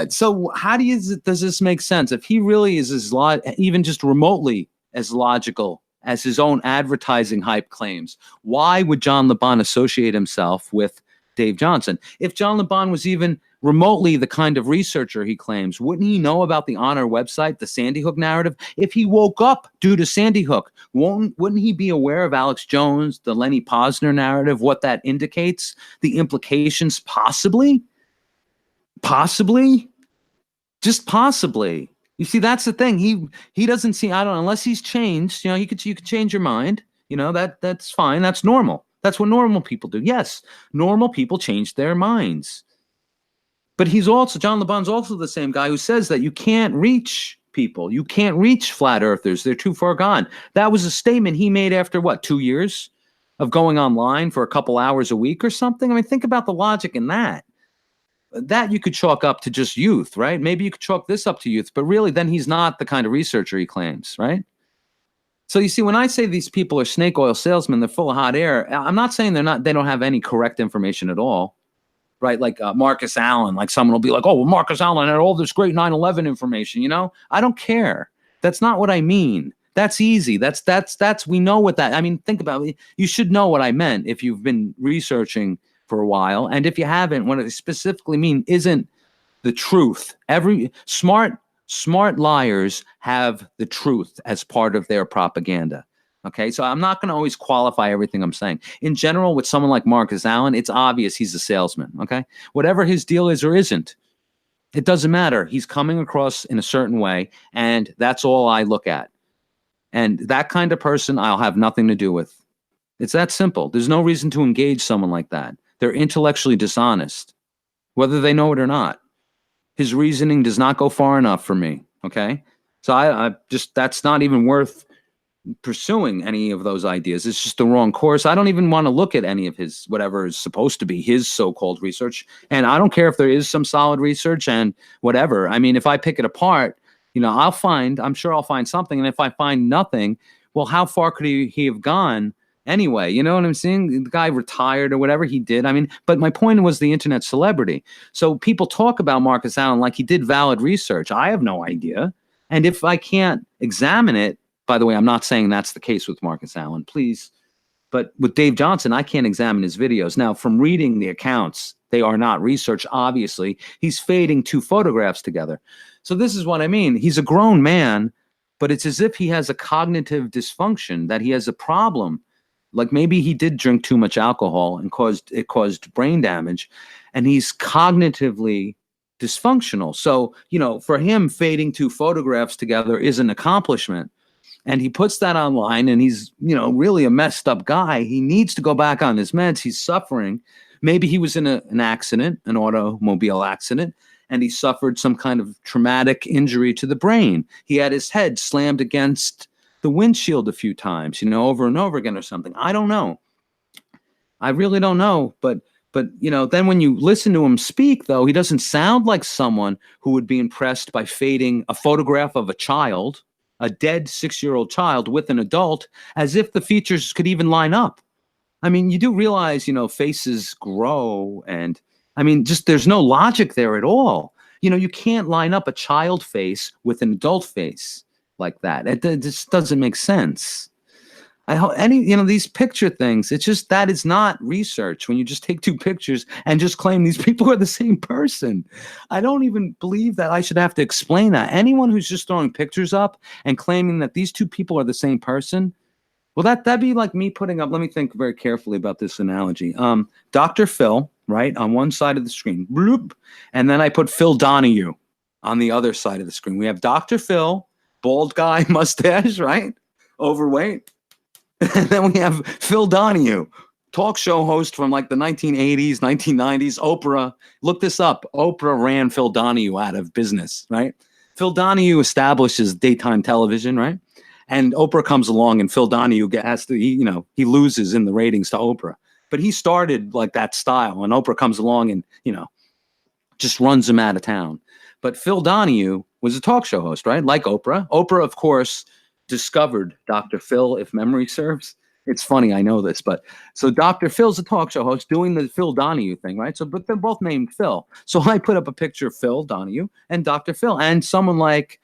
Speaker 1: So how does this make sense? If he really is even just remotely as logical as his own advertising hype claims, why would John LeBon associate himself with Dave Johnson? If John LeBon was even remotely the kind of researcher he claims, wouldn't he know about the Honor website, the Sandy Hook narrative? If he woke up due to Sandy Hook, wouldn't he be aware of Alex Jones, the Lenny Posner narrative, what that indicates, the implications, possibly? Just possibly. You see, that's the thing. He doesn't see, I don't know, unless he's changed, you could change your mind. That's fine. That's normal. That's what normal people do. Yes, normal people change their minds. But John LeBon's also the same guy who says that you can't reach people. You can't reach flat earthers. They're too far gone. That was a statement he made after 2 years of going online for a couple hours a week or something? Think about the logic in that. That you could chalk up to just youth, right? Maybe you could chalk this up to youth, but really then he's not the kind of researcher he claims, right? So you see, when I say these people are snake oil salesmen, they're full of hot air, I'm not saying they don't have any correct information at all, right? Like Marcus Allen, like someone will be like, oh, well, Marcus Allen had all this great 9/11 information, I don't care. That's not what I mean. That's easy. We know what that, think about it. You should know what I meant if you've been researching for a while. And if you haven't, what I specifically mean isn't the truth. Every smart liars have the truth as part of their propaganda. Okay, so I'm not going to always qualify everything I'm saying. In general, with someone like Marcus Allen, it's obvious he's a salesman. Okay, whatever his deal is or isn't, it doesn't matter. He's coming across in a certain way, and that's all I look at. And that kind of person I'll have nothing to do with. It's that simple. There's no reason to engage someone like that. They're intellectually dishonest, whether they know it or not. His reasoning does not go far enough for me, okay? So I just, that's not even worth pursuing any of those ideas. It's just the wrong course. I don't even want to look at any of his, whatever is supposed to be his so-called research. And I don't care if there is some solid research and whatever. If I pick it apart, I'm sure I'll find something. And if I find nothing, well, how far could he have gone anyway? You know what I'm saying? The guy retired or whatever he did. But my point was the internet celebrity. So people talk about Marcus Allen like he did valid research. I have no idea. And if I can't examine it, by the way, I'm not saying that's the case with Marcus Allen, please. But with Dave Johnson, I can't examine his videos. Now, from reading the accounts, they are not research, obviously. He's fading two photographs together. So this is what I mean. He's a grown man, but it's as if he has a cognitive dysfunction, that he has a problem. Like maybe he did drink too much alcohol and it caused brain damage, and he's cognitively dysfunctional. So, for him, fading two photographs together is an accomplishment. And he puts that online, and he's, really a messed up guy. He needs to go back on his meds. He's suffering. Maybe he was in an accident, an automobile accident, and he suffered some kind of traumatic injury to the brain. He had his head slammed against the windshield a few times, over and over again or something. I don't know. I really don't know. But then when you listen to him speak, though, he doesn't sound like someone who would be impressed by fading a photograph of a child, a dead 6-year-old child, with an adult, as if the features could even line up. I mean, you do realize, faces grow, and just there's no logic there at all. You can't line up a child face with an adult face like that. It just doesn't make sense. These picture things, it's just, that is not research when you just take two pictures and just claim these people are the same person. I don't even believe that I should have to explain that. Anyone who's just throwing pictures up and claiming that these two people are the same person, well, that'd be like me putting up, let me think very carefully about this analogy. Dr. Phil, right, on one side of the screen, bloop, and then I put Phil Donahue on the other side of the screen. We have Dr. Phil, bald guy, mustache, right, overweight. And then we have Phil Donahue, talk show host from like the 1980s, 1990s, Oprah. Look this up. Oprah ran Phil Donahue out of business, right? Phil Donahue establishes daytime television, right? And Oprah comes along, and Phil Donahue he loses in the ratings to Oprah. But he started like that style, and Oprah comes along and, just runs him out of town. But Phil Donahue was a talk show host, right? Like Oprah. Oprah, of course, discovered Dr. Phil, if memory serves. It's funny, I know this, but so Dr. Phil's a talk show host doing the Phil Donahue thing, right? So, but they're both named Phil. So I put up a picture of Phil Donahue and Dr. Phil, and someone like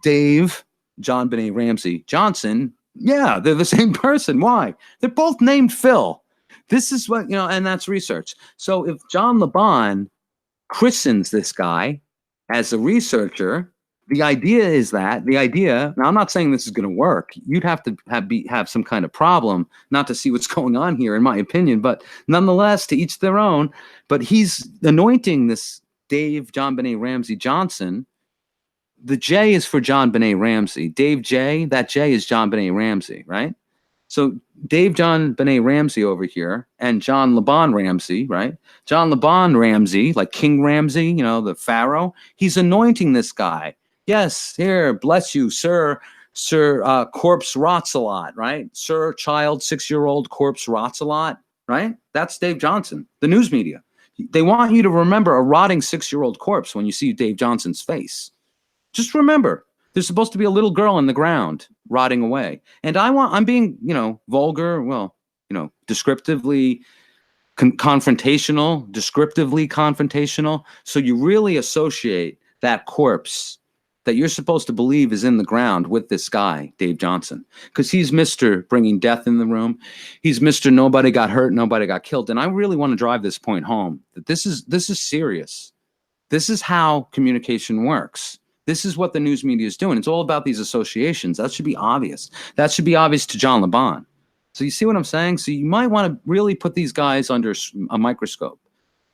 Speaker 1: Dave, John Benet Ramsey Johnson. Yeah, they're the same person. Why? They're both named Phil. This is what, and that's research. So if John LeBon christens this guy as a researcher, the idea, now I'm not saying this is going to work. You'd have to have some kind of problem not to see what's going on here, in my opinion, but nonetheless, to each their own. But he's anointing this Dave John Benet Ramsey Johnson. The J is for John Benet Ramsey. Dave J, that J is John Benet Ramsey, right? So Dave John Benet Ramsey over here, and John LeBon Ramsey, right? John LeBon Ramsey, like King Ramsey, the pharaoh, he's anointing this guy. Yes, here, bless you, sir. Corpse rots a lot, right? Sir, child, 6-year-old corpse rots a lot, right? That's Dave Johnson, the news media. They want you to remember a rotting 6-year-old corpse when you see Dave Johnson's face. Just remember, there's supposed to be a little girl in the ground rotting away. And I'm being, vulgar, descriptively confrontational. So you really associate that corpse that you're supposed to believe is in the ground with this guy, Dave Johnson, because he's Mr. bringing death in the room. He's Mr. Nobody got hurt, nobody got killed. And I really want to drive this point home, that this is serious. This is how communication works. This is what the news media is doing. It's all about these associations. That should be obvious. That should be obvious to John LeBon. So you see what I'm saying? So you might want to really put these guys under a microscope.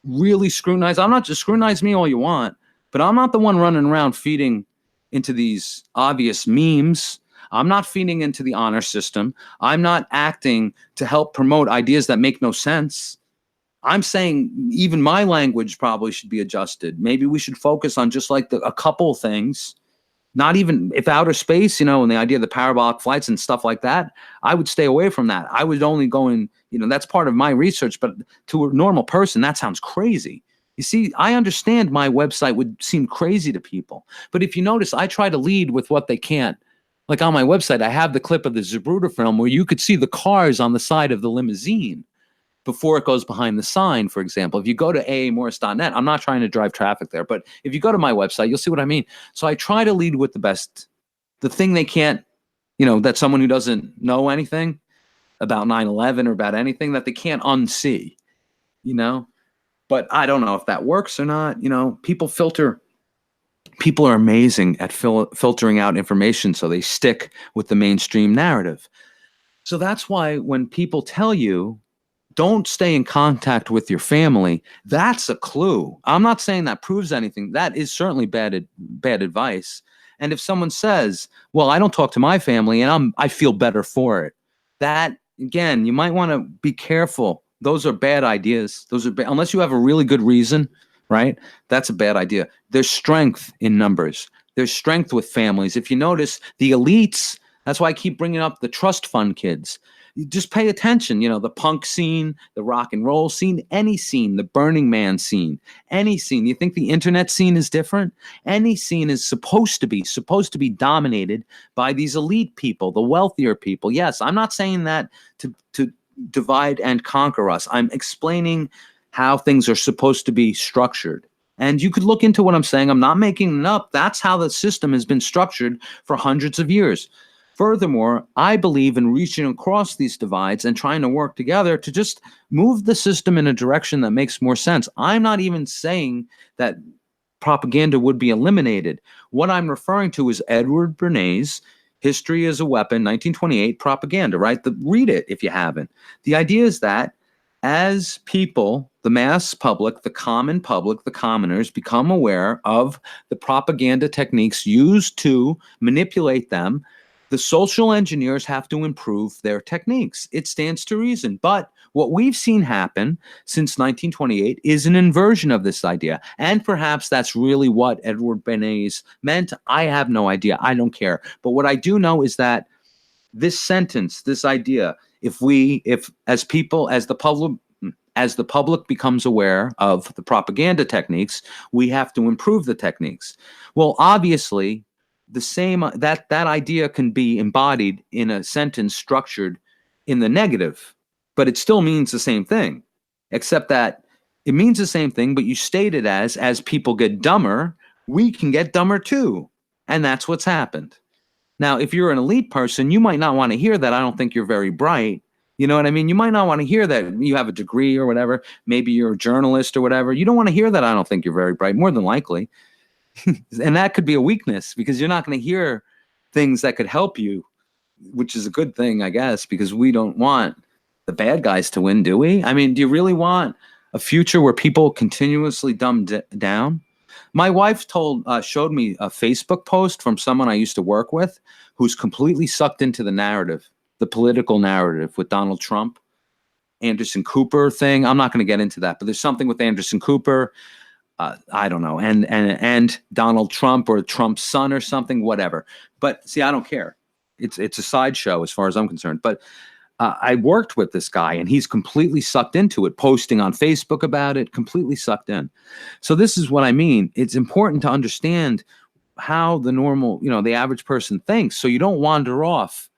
Speaker 1: Really scrutinize. I'm not just scrutinize me all you want, but I'm not the one running around feeding into these obvious memes. I'm not feeding into the honor system. I'm not acting to help promote ideas that make no sense. I'm saying even my language probably should be adjusted. Maybe we should focus on just like a couple things, not even if outer space, and the idea of the parabolic flights and stuff like that, I would stay away from that. I would only go in, that's part of my research, but to a normal person, that sounds crazy. You see, I understand my website would seem crazy to people, but if you notice, I try to lead with what they can't. Like on my website, I have the clip of the Zapruder film where you could see the cars on the side of the limousine before it goes behind the sign, for example. If you go to aamorris.net, I'm not trying to drive traffic there, but if you go to my website, you'll see what I mean. So I try to lead with the thing they can't, that someone who doesn't know anything about 9/11 or about anything, that they can't unsee, But I don't know if that works or not. People are amazing at filtering out information so they stick with the mainstream narrative. So that's why when people tell you don't stay in contact with your family. That's a clue. I'm not saying that proves anything. That is certainly bad advice. And if someone says, well, I don't talk to my family and I feel better for it, that again, you might want to be careful. Those are bad ideas. Those are unless you have a really good reason, right? That's a bad idea. There's strength in numbers. There's strength with families. If you notice, the elites, that's why I keep bringing up the trust fund kids. You just pay attention, the punk scene, the rock and roll scene, any scene, the Burning Man scene, any scene. You think the internet scene is different? Any scene is supposed to be dominated by these elite people, the wealthier people. Yes, I'm not saying that to divide and conquer us. I'm explaining how things are supposed to be structured. And you could look into what I'm saying. I'm not making it up. That's how the system has been structured for hundreds of years. Furthermore, I believe in reaching across these divides and trying to work together to just move the system in a direction that makes more sense. I'm not even saying that propaganda would be eliminated. What I'm referring to is Edward Bernays' History as a Weapon, 1928 propaganda, right? Read it if you haven't. The idea is that as people, the mass public, the common public, the commoners become aware of the propaganda techniques used to manipulate them, the social engineers have to improve their techniques. It stands to reason. But what we've seen happen since 1928 is an inversion of this idea. And perhaps that's really what Edward Bernays meant. I have no idea. I don't care. But what I do know is that this sentence, this idea, if the public becomes aware of the propaganda techniques, we have to improve the techniques. Well, obviously, the same that idea can be embodied in a sentence structured in the negative, but it still means the same thing, except that it means the same thing, but you state it as people get dumber, we can get dumber too. And that's what's happened. Now, if you're an elite person, you might not want to hear that. I don't think you're very bright. You know what I mean? You might not want to hear that you have a degree or whatever. Maybe you're a journalist or whatever. You don't want to hear that. I don't think you're very bright, more than likely. And that could be a weakness because you're not going to hear things that could help you, which is a good thing, I guess, because we don't want the bad guys to win, do we? I mean, do you really want a future where people continuously dumb down? My wife showed me a Facebook post from someone I used to work with who's completely sucked into the narrative, the political narrative with Donald Trump, Anderson Cooper thing. I'm not going to get into that, but there's something with Anderson Cooper. I don't know, and Donald Trump or Trump's son or something, whatever. But see, I don't care. It's a sideshow as far as I'm concerned. But I worked with this guy, and he's completely sucked into it, posting on Facebook about it, completely sucked in. So this is what I mean. It's important to understand how the normal, the average person thinks, so you don't wander off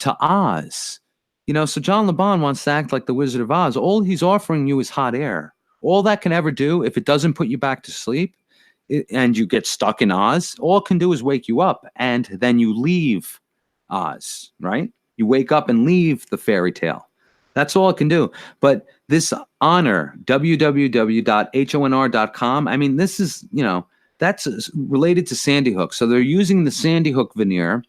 Speaker 1: to Oz. So John LeBon wants to act like the Wizard of Oz. All he's offering you is hot air. All that can ever do, if it doesn't put you back to sleep and you get stuck in Oz, all it can do is wake you up, and then you leave Oz, right? You wake up and leave the fairy tale. That's all it can do. But this honor, www.honr.com, I mean, this is, that's related to Sandy Hook. So they're using the Sandy Hook veneer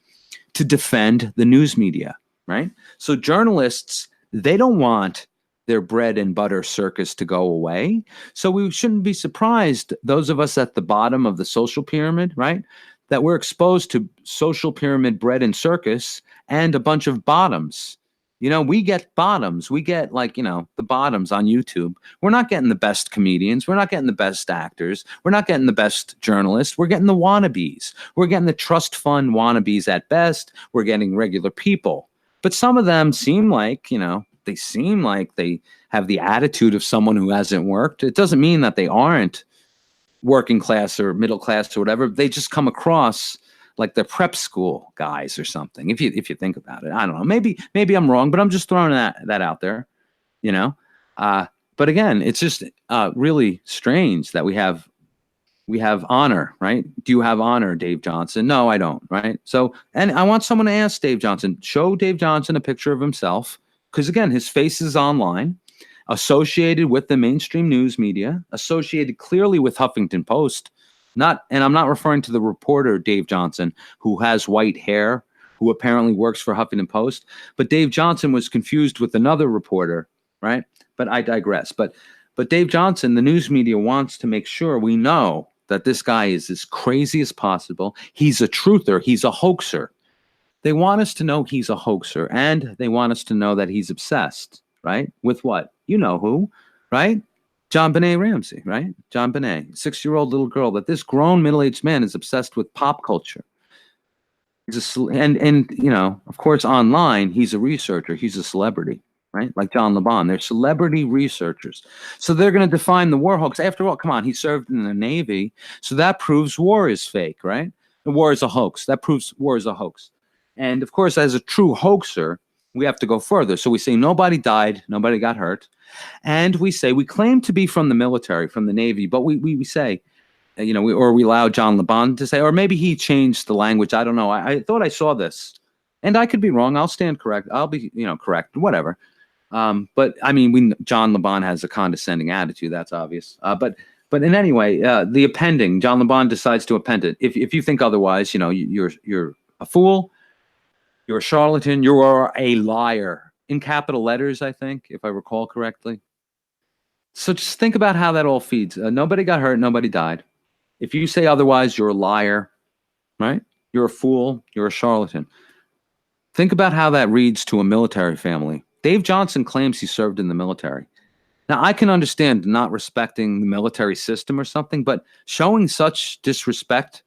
Speaker 1: to defend the news media, right? So journalists, they don't want their bread and butter circus to go away. So we shouldn't be surprised, those of us at the bottom of the social pyramid, right, that we're exposed to social pyramid bread and circus and a bunch of bottoms. We get bottoms. We get the bottoms on YouTube. We're not getting the best comedians. We're not getting the best actors. We're not getting the best journalists. We're getting the wannabes. We're getting the trust fund wannabes at best. We're getting regular people. But some of them seem like, they seem like they have the attitude of someone who hasn't worked. It doesn't mean that they aren't working class or middle class or whatever. They just come across like they're prep school guys or something. If you think about it, I don't know. Maybe I'm wrong, but I'm just throwing that out there, But again, it's just really strange that we have honor, right? Do you have honor, Dave Johnson? No, I don't, right? So, and I want someone to ask Dave Johnson, show Dave Johnson a picture of himself, because again, his face is online, associated with the mainstream news media, associated clearly with Huffington Post. And I'm not referring to the reporter Dave Johnson, who has white hair, who apparently works for Huffington Post, but Dave Johnson was confused with another reporter right? But I digress. But Dave Johnson, the news media wants to make sure we know that this guy is as crazy as possible. He's a truther. He's a hoaxer. They want us to know he's a hoaxer, and they want us to know that he's obsessed, right? With what? You know who, right? John Benet Ramsey, right? John Benet, 6-year-old little girl, that this grown middle-aged man is obsessed with pop culture. And of course, online, he's a researcher. He's a celebrity, right? Like John LeBon. They're celebrity researchers. So they're going to define the war hoax. After all, come on, he served in the Navy. So that proves war is fake, right? The war is a hoax. That proves war is a hoax. And of course, as a true hoaxer, we have to go further. So we say nobody died, nobody got hurt. And we say we claim to be from the military, from the Navy, but we say, we allow John LeBon to say, or maybe he changed the language. I don't know. I thought I saw this, and I could be wrong. I'll stand correct. I'll be, correct, whatever. But I mean, John LeBon has a condescending attitude. That's obvious. But in any way, the appending, John LeBon decides to append it. If you think otherwise, you're a fool. You're a charlatan. You are a liar. In capital letters, I think, if I recall correctly. So just think about how that all feeds. Nobody got hurt. Nobody died. If you say otherwise, you're a liar, right? You're a fool. You're a charlatan. Think about how that reads to a military family. Dave Johnson claims he served in the military. Now, I can understand not respecting the military system or something, but showing such disrespect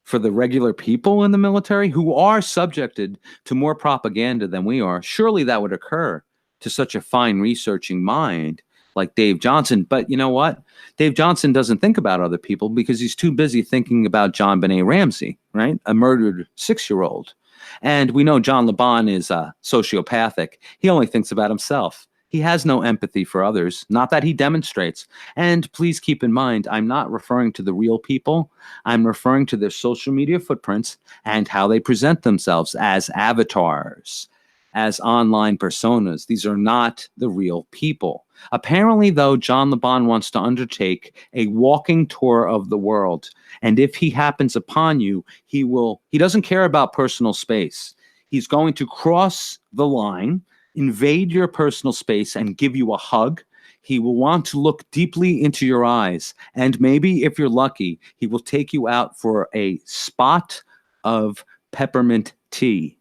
Speaker 1: for the regular people in the military who are subjected to more propaganda than we are, surely that would occur to such a fine researching mind like Dave Johnson. But you know what? Dave Johnson doesn't think about other people because he's too busy thinking about John Benet Ramsey, right? A murdered 6-year-old. And we know John LeBon is sociopathic. He only thinks about himself. He has no empathy for others, not that he demonstrates. And please keep in mind, I'm not referring to the real people. I'm referring to their social media footprints and how they present themselves as avatars, as online personas. These are not the real people. Apparently, though, John LeBon wants to undertake a walking tour of the world. And if he happens upon you, he doesn't care about personal space. He's going to cross the line, invade your personal space, and give you a hug. He will want to look deeply into your eyes. And maybe, if you're lucky, he will take you out for a spot of peppermint tea.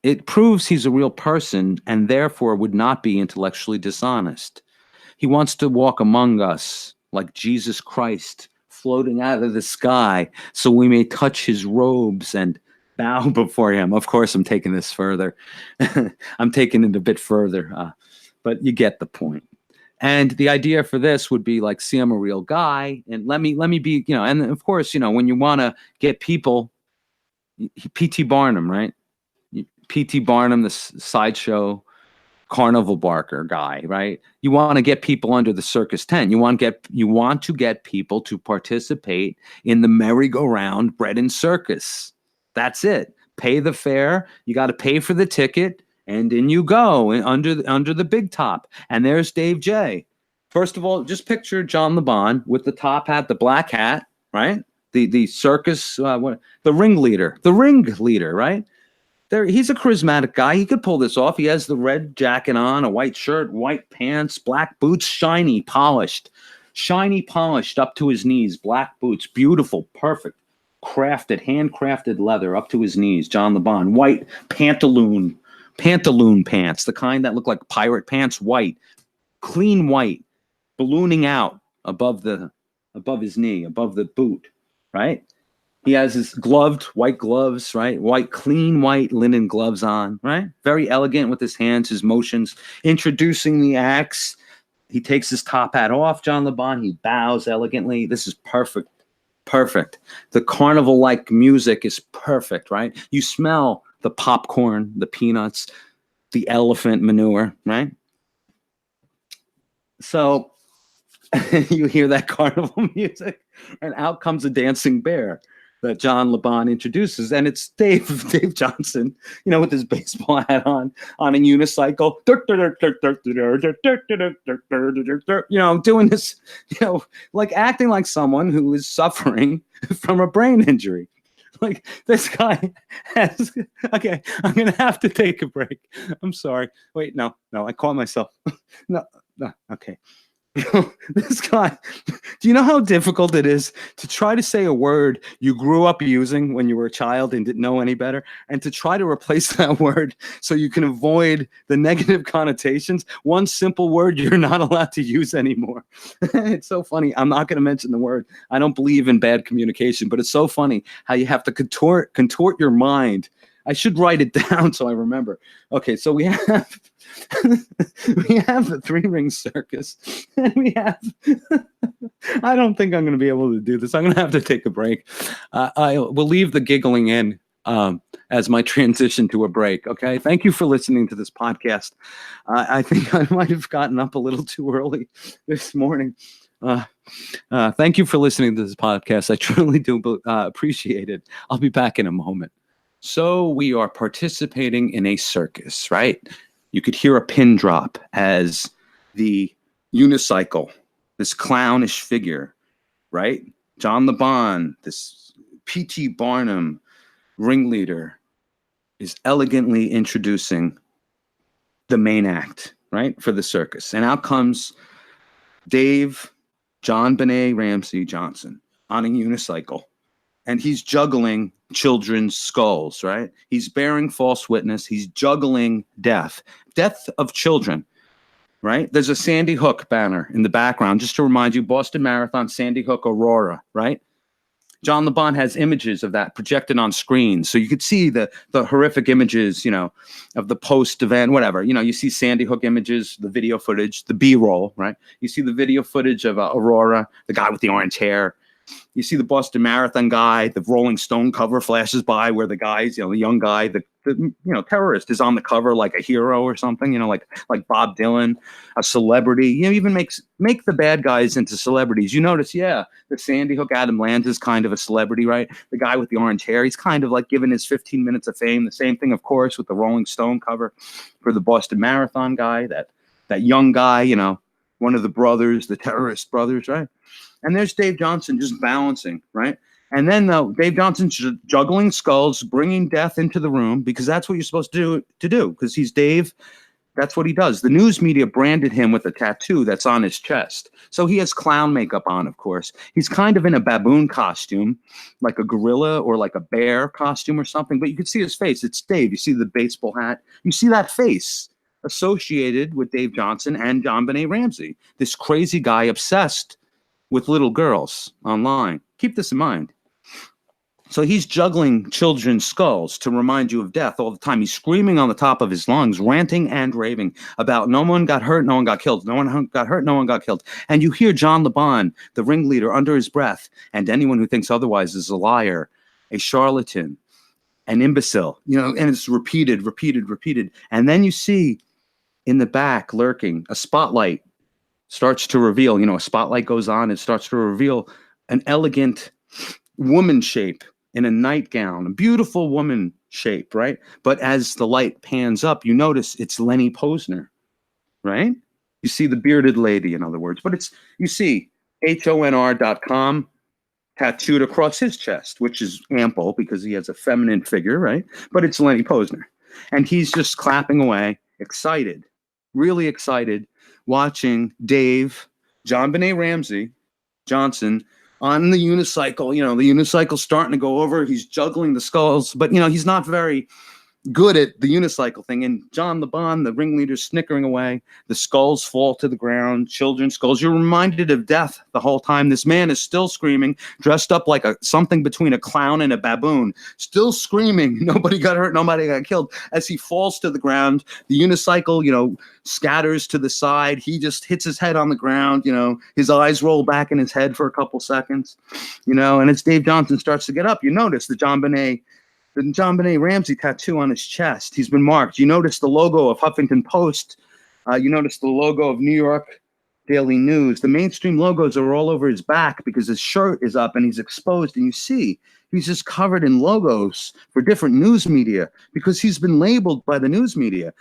Speaker 1: It proves he's a real person and therefore would not be intellectually dishonest. He wants to walk among us like Jesus Christ floating out of the sky so we may touch his robes and bow before him. Of course, I'm taking this further. I'm taking it a bit further, but you get the point. And the idea for this would be like, see, I'm a real guy, and let me be, and of course, when you want to get people, P.T. Barnum, right? P.T. Barnum, the sideshow carnival barker guy, right? You want to get people under the circus tent. You want to get people to participate in the merry-go-round bread and circus. That's it. Pay the fare. You got to pay for the ticket, and in you go under the big top. And there's Dave J. First of all, just picture John LeBon with the top hat, the black hat, right? The circus, the ringleader, right? He's a charismatic guy. He could pull this off. He has the red jacket on, a white shirt, white pants, black boots, shiny, polished up to his knees, black boots, beautiful, perfect, handcrafted leather up to his knees. John LeBon, white pantaloon pants, the kind that look like pirate pants, white, clean white, ballooning out above his knee, above the boot, right? He has his white gloves, right? Clean white linen gloves on, right? Very elegant with his hands, his motions, introducing the acts. He takes his top hat off, John LeBon. He bows elegantly. This is perfect. Perfect. The carnival-like music is perfect, right? You smell the popcorn, the peanuts, the elephant manure, right? So you hear that carnival music, and out comes a dancing bear that John LeBon introduces, and it's Dave Johnson, with his baseball hat on a unicycle, doing this, like acting like someone who is suffering from a brain injury, Like this guy has. Okay, I'm gonna have to take a break. I'm sorry. Wait, no, I caught myself. No, no. Okay. This guy, do you know how difficult it is to try to say a word you grew up using when you were a child and didn't know any better, and to try to replace that word so you can avoid the negative connotations? One simple word you're not allowed to use anymore. It's so funny. I'm not going to mention the word. I don't believe in bad communication, but it's so funny how you have to contort your mind. I should write it down so I remember. Okay, so we have we have the three-ring circus, and we have. I don't think I'm going to be able to do this. I'm going to have to take a break. I will leave the giggling in as my transition to a break. Okay, thank you for listening to this podcast. I think I might have gotten up a little too early this morning. Thank you for listening to this podcast. I truly do appreciate it. I'll be back in a moment. So we are participating in a circus, right? You could hear a pin drop as the unicycle, this clownish figure, right? John the Bon, this P.T. Barnum ringleader, is elegantly introducing the main act, right, for the circus. And out comes Dave, John Benet Ramsey Johnson on a unicycle. And he's juggling children's skulls, right? He's bearing false witness. He's juggling death of children, right? There's a Sandy Hook banner in the background, just to remind you, Boston Marathon, Sandy Hook, Aurora, right? John the Bon has images of that projected on screen. So you could see the horrific images, of the post-event, whatever. You see Sandy Hook images, the video footage, the B-roll, right? You see the video footage of Aurora, the guy with the orange hair. You see the Boston Marathon guy, the Rolling Stone cover flashes by where the guys, the young guy, the terrorist is on the cover like a hero or something, like Bob Dylan, a celebrity. Even make the bad guys into celebrities. You notice, the Sandy Hook Adam Lanza is kind of a celebrity, right? The guy with the orange hair, he's kind of like given his 15 minutes of fame. The same thing, of course, with the Rolling Stone cover for the Boston Marathon guy, that young guy, one of the brothers, the terrorist brothers, right? And there's Dave Johnson just balancing, right? And then Dave Johnson's juggling skulls, bringing death into the room, because that's what you're supposed to do, because he's Dave. That's what he does. The news media branded him with a tattoo that's on his chest. So he has clown makeup on, of course. He's kind of in a baboon costume, like a gorilla or like a bear costume or something. But you can see his face. It's Dave. You see the baseball hat. You see that face associated with Dave Johnson and John Benet Ramsey, this crazy guy obsessed with little girls online. Keep this in mind. So he's juggling children's skulls to remind you of death all the time. He's screaming on the top of his lungs, ranting and raving about no one got hurt, no one got killed. No one got hurt, no one got killed. And you hear John the Bon, the ringleader, under his breath, and anyone who thinks otherwise is a liar, a charlatan, an imbecile, and it's repeated. And then you see in the back lurking a spotlight starts to reveal, a spotlight goes on, it starts to reveal an elegant woman shape in a nightgown, a beautiful woman shape, right? But as the light pans up, you notice it's Lenny Posner, right? You see the bearded lady, in other words, but you see HONR.com tattooed across his chest, which is ample because he has a feminine figure, right? But it's Lenny Posner. And he's just clapping away, excited, really excited, watching Dave, John Benet Ramsey Johnson, on the unicycle. The unicycle's starting to go over. He's juggling the skulls, but, he's not very good at the unicycle thing. And John the Bon, the ringleader, snickering away. The skulls fall to the ground, children's skulls. You're reminded of death the whole time. This man is still screaming, dressed up like something between a clown and a baboon, still screaming. Nobody got hurt, nobody got killed. As he falls to the ground, the unicycle, scatters to the side. He just hits his head on the ground. His eyes roll back in his head for a couple seconds, and as Dave Johnson starts to get up, you notice the John Benet Ramsey tattoo on his chest. He's been marked. You notice the logo of Huffington Post. You notice the logo of New York Daily News. The mainstream logos are all over his back because his shirt is up and he's exposed. And you see, he's just covered in logos for different news media because he's been labeled by the news media.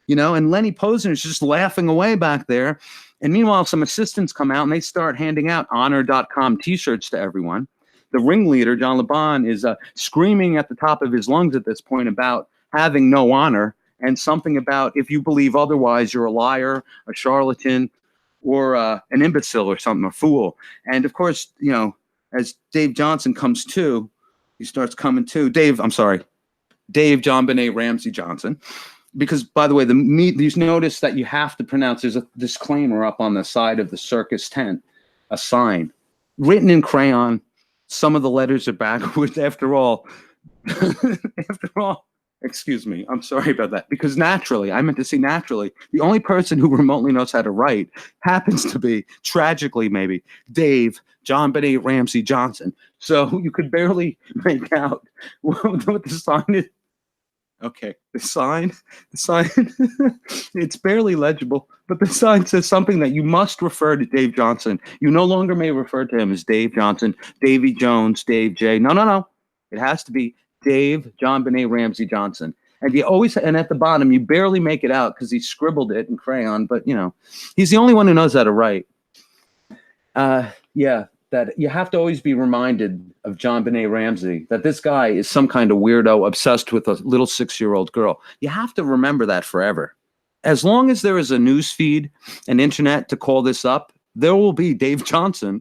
Speaker 1: And Lenny Posner is just laughing away back there. And meanwhile, some assistants come out and they start handing out honor.com t-shirts to everyone. the ringleader, John LeBon, is screaming at the top of his lungs at this point about having no honor, and something about if you believe otherwise, you're a liar, a charlatan, or an imbecile or something, a fool. And of course, as Dave Johnson comes to, he starts coming to. Dave John Benet Ramsey Johnson. Because, by the way, you notice that you have to pronounce, there's a disclaimer up on the side of the circus tent, a sign, written in crayon. Some of the letters are backwards. After all, excuse me, I'm sorry about that. Because naturally, I meant to say naturally, the only person who remotely knows how to write happens to be, tragically maybe, Dave John Benet Ramsey Johnson. So you could barely make out what the sign is. Okay, the sign, it's barely legible, but the sign says something that you must refer to Dave Johnson. You no longer may refer to him as Dave Johnson, Davy Jones, Dave J. No. It has to be Dave John Benet Ramsey Johnson. And and at the bottom, you barely make it out because he scribbled it in crayon, but he's the only one who knows how to write. That you have to always be reminded of John Benet Ramsey, that this guy is some kind of weirdo obsessed with a little 6-year-old girl. You have to remember that forever. As long as there is a news feed, an internet to call this up, there will be Dave Johnson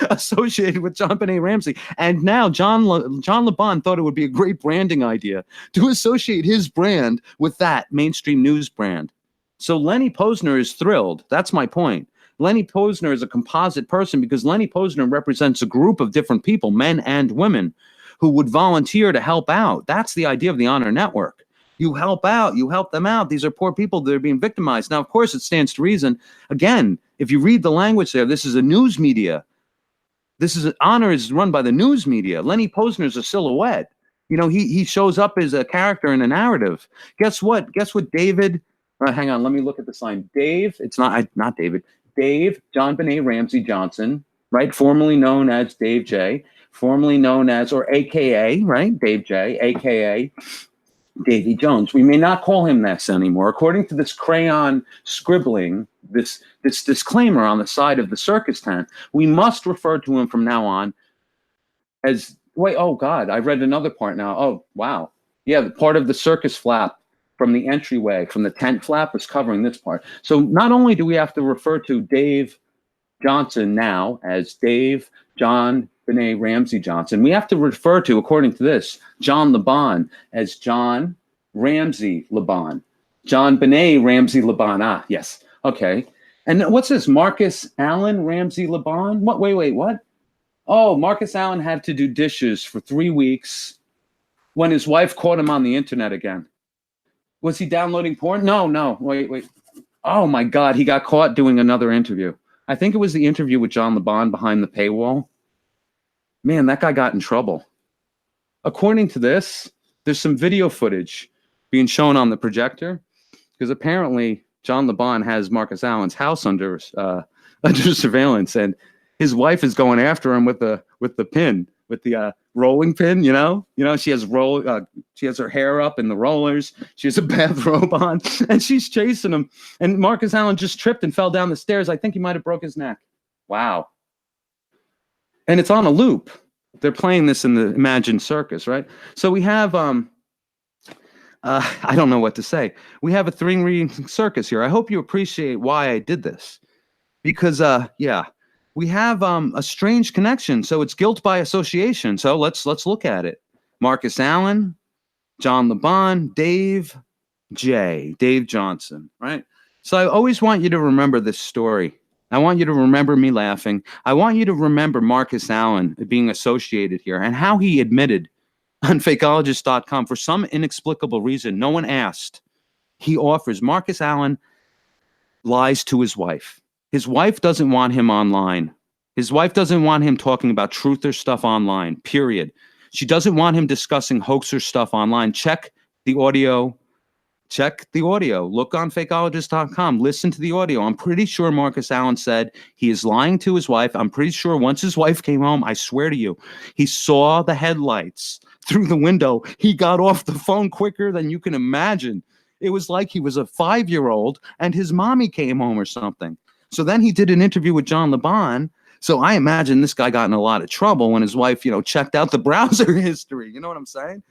Speaker 1: associated with John Benet Ramsey. And now John LeBon thought it would be a great branding idea to associate his brand with that mainstream news brand. So Lenny Posner is thrilled. That's my point. Lenny Posner is a composite person because Lenny Posner represents a group of different people, men and women, who would volunteer to help out. That's the idea of the Honor Network. You help out, you help them out. These are poor people that are being victimized. Now, of course, it stands to reason. Again, if you read the language there, this is a news media. Honor is run by the news media. Lenny Posner is a silhouette. He shows up as a character in a narrative. Guess what? David, hang on, let me look at the sign. Dave, it's not David. Dave John Benet Ramsey Johnson, right? Formerly known as Dave J, formerly known as, or AKA, right? Dave J, AKA Davy Jones. We may not call him this anymore. According to this crayon scribbling, this disclaimer on the side of the circus tent, we must refer to him from now on as, oh God, I read another part now. Oh, wow. Yeah, the part of the circus flap from the entryway, from the tent flap, is covering this part. So not only do we have to refer to Dave Johnson now as Dave John Benet Ramsey Johnson, we have to refer to, according to this, John LeBon as John Ramsey LeBon. John Benet Ramsey LeBon. Ah, yes. Okay. And what's this? Marcus Allen Ramsey LeBon? What? Wait, what? Oh, Marcus Allen had to do dishes for 3 weeks when his wife caught him on the internet again. Was he downloading porn? No. Wait. Oh, my God. He got caught doing another interview. I think it was the interview with John LeBon behind the paywall. Man, that guy got in trouble. According to this, there's some video footage being shown on the projector because apparently John LeBon has Marcus Allen's house under surveillance, and his wife is going after him with the pin, with the rolling pin. She has her hair up in the rollers. She has a bathrobe on, and she's chasing him. And Marcus Allen just tripped and fell down the stairs. I think he might have broke his neck. Wow. And it's on a loop. They're playing this in the imagined circus, right? So we have, I don't know what to say. We have a three-ring circus here. I hope you appreciate why I did this. Because, we have a strange connection. So it's guilt by association. So let's look at it. Marcus Allen, John LeBon, Dave Johnson, right? So I always want you to remember this story. I want you to remember me laughing. I want you to remember Marcus Allen being associated here and how he admitted on fakeologist.com for some inexplicable reason. No one asked. He offers. Marcus Allen lies to his wife. His wife doesn't want him online. His wife doesn't want him talking about truther stuff online, period. She doesn't want him discussing hoaxer stuff online. Check the audio. Look on fakeologist.com. Listen to the audio. I'm pretty sure Marcus Allen said he is lying to his wife. I'm pretty sure once his wife came home, I swear to you, he saw the headlights through the window. He got off the phone quicker than you can imagine. It was like he was a 5-year-old and his mommy came home or something. So then he did an interview with John LeBon So I imagine this guy got in a lot of trouble when his wife, checked out the browser history. You know what I'm saying?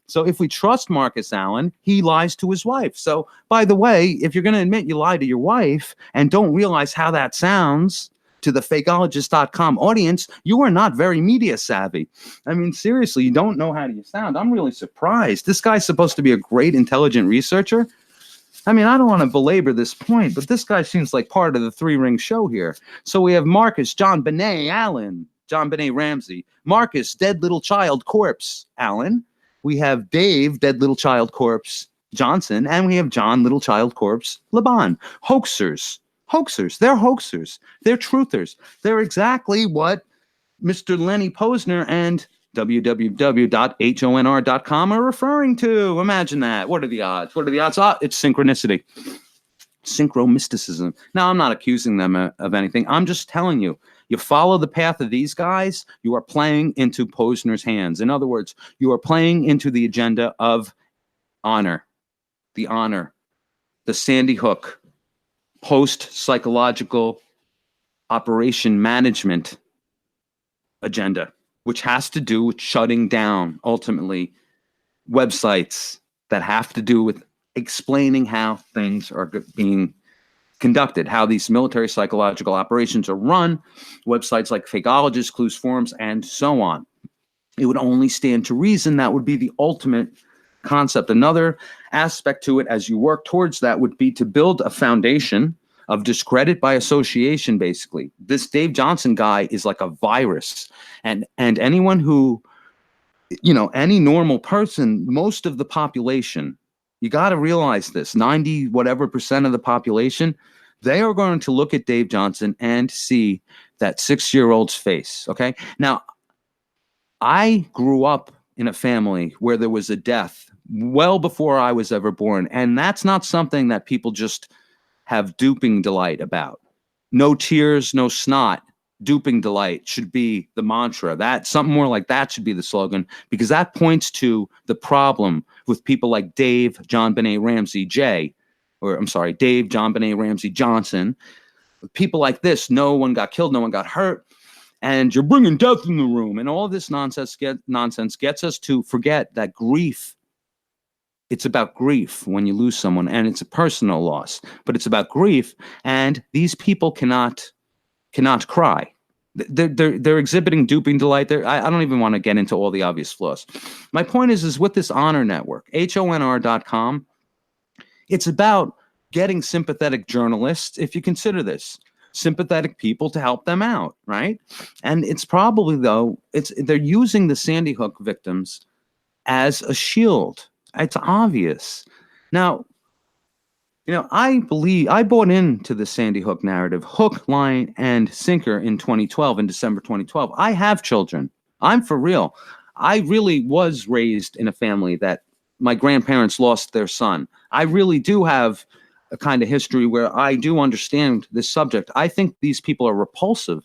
Speaker 1: So if we trust Marcus Allen, he lies to his wife. So, by the way, if you're going to admit you lied to your wife and don't realize how that sounds to the fakeologist.com audience, you are not very media savvy. I mean, seriously, you don't know how you sound. I'm really surprised. This guy's supposed to be a great, intelligent researcher. I mean, I don't want to belabor this point, but this guy seems like part of the three-ring show here. So we have Marcus, John Benet Allen, John Benet Ramsey, Marcus, dead little child corpse Allen. We have Dave, dead little child corpse Johnson, and we have John, little child corpse Laban. Hoaxers. They're hoaxers. They're truthers. They're exactly what Mr. Lenny Posner and www.honr.com are referring to. Imagine that. What are the odds? It's synchronicity. Synchromysticism. Now, I'm not accusing them of anything. I'm just telling you. You follow the path of these guys, you are playing into Posner's hands. In other words, you are playing into the agenda of honor, the Sandy Hook, post-psychological operation management agenda, which has to do with shutting down, ultimately, websites that have to do with explaining how things are being conducted, how these military psychological operations are run, websites like Fakeologist, Clues Forums, and so on. It would only stand to reason that would be the ultimate concept. Another aspect to it as you work towards that would be to build a foundation of discredit by association, basically. This Dave Johnson guy is like a virus. And anyone who, any normal person, most of the population, you got to realize this, 90 whatever percent of the population, they are going to look at Dave Johnson and see that 6-year-old's face. Okay. Now, I grew up in a family where there was a death well before I was ever born. And that's not something that people just have duping delight about. No tears, no snot. Duping delight should be the mantra. That something more like that should be the slogan, because that points to the problem with people like Dave John Benet Ramsey Dave John Benet Ramsey Johnson. People like this, no one got killed, no one got hurt, and you're bringing death in the room, and all this nonsense gets us to forget that grief. It's about grief when you lose someone, and it's a personal loss, but it's about grief, and these people cannot cry. They're exhibiting duping delight. I don't even want to get into all the obvious flaws. My point is with this honor network, honr.com, it's about getting sympathetic journalists, if you consider this, sympathetic people to help them out, right? And it's probably, though, they're using the Sandy Hook victims as a shield. It's obvious. Now, I bought into the Sandy Hook narrative, hook, line, and sinker in 2012, in December 2012. I have children. I'm for real. I really was raised in a family that my grandparents lost their son. I really do have a kind of history where I do understand this subject. I think these people are repulsive.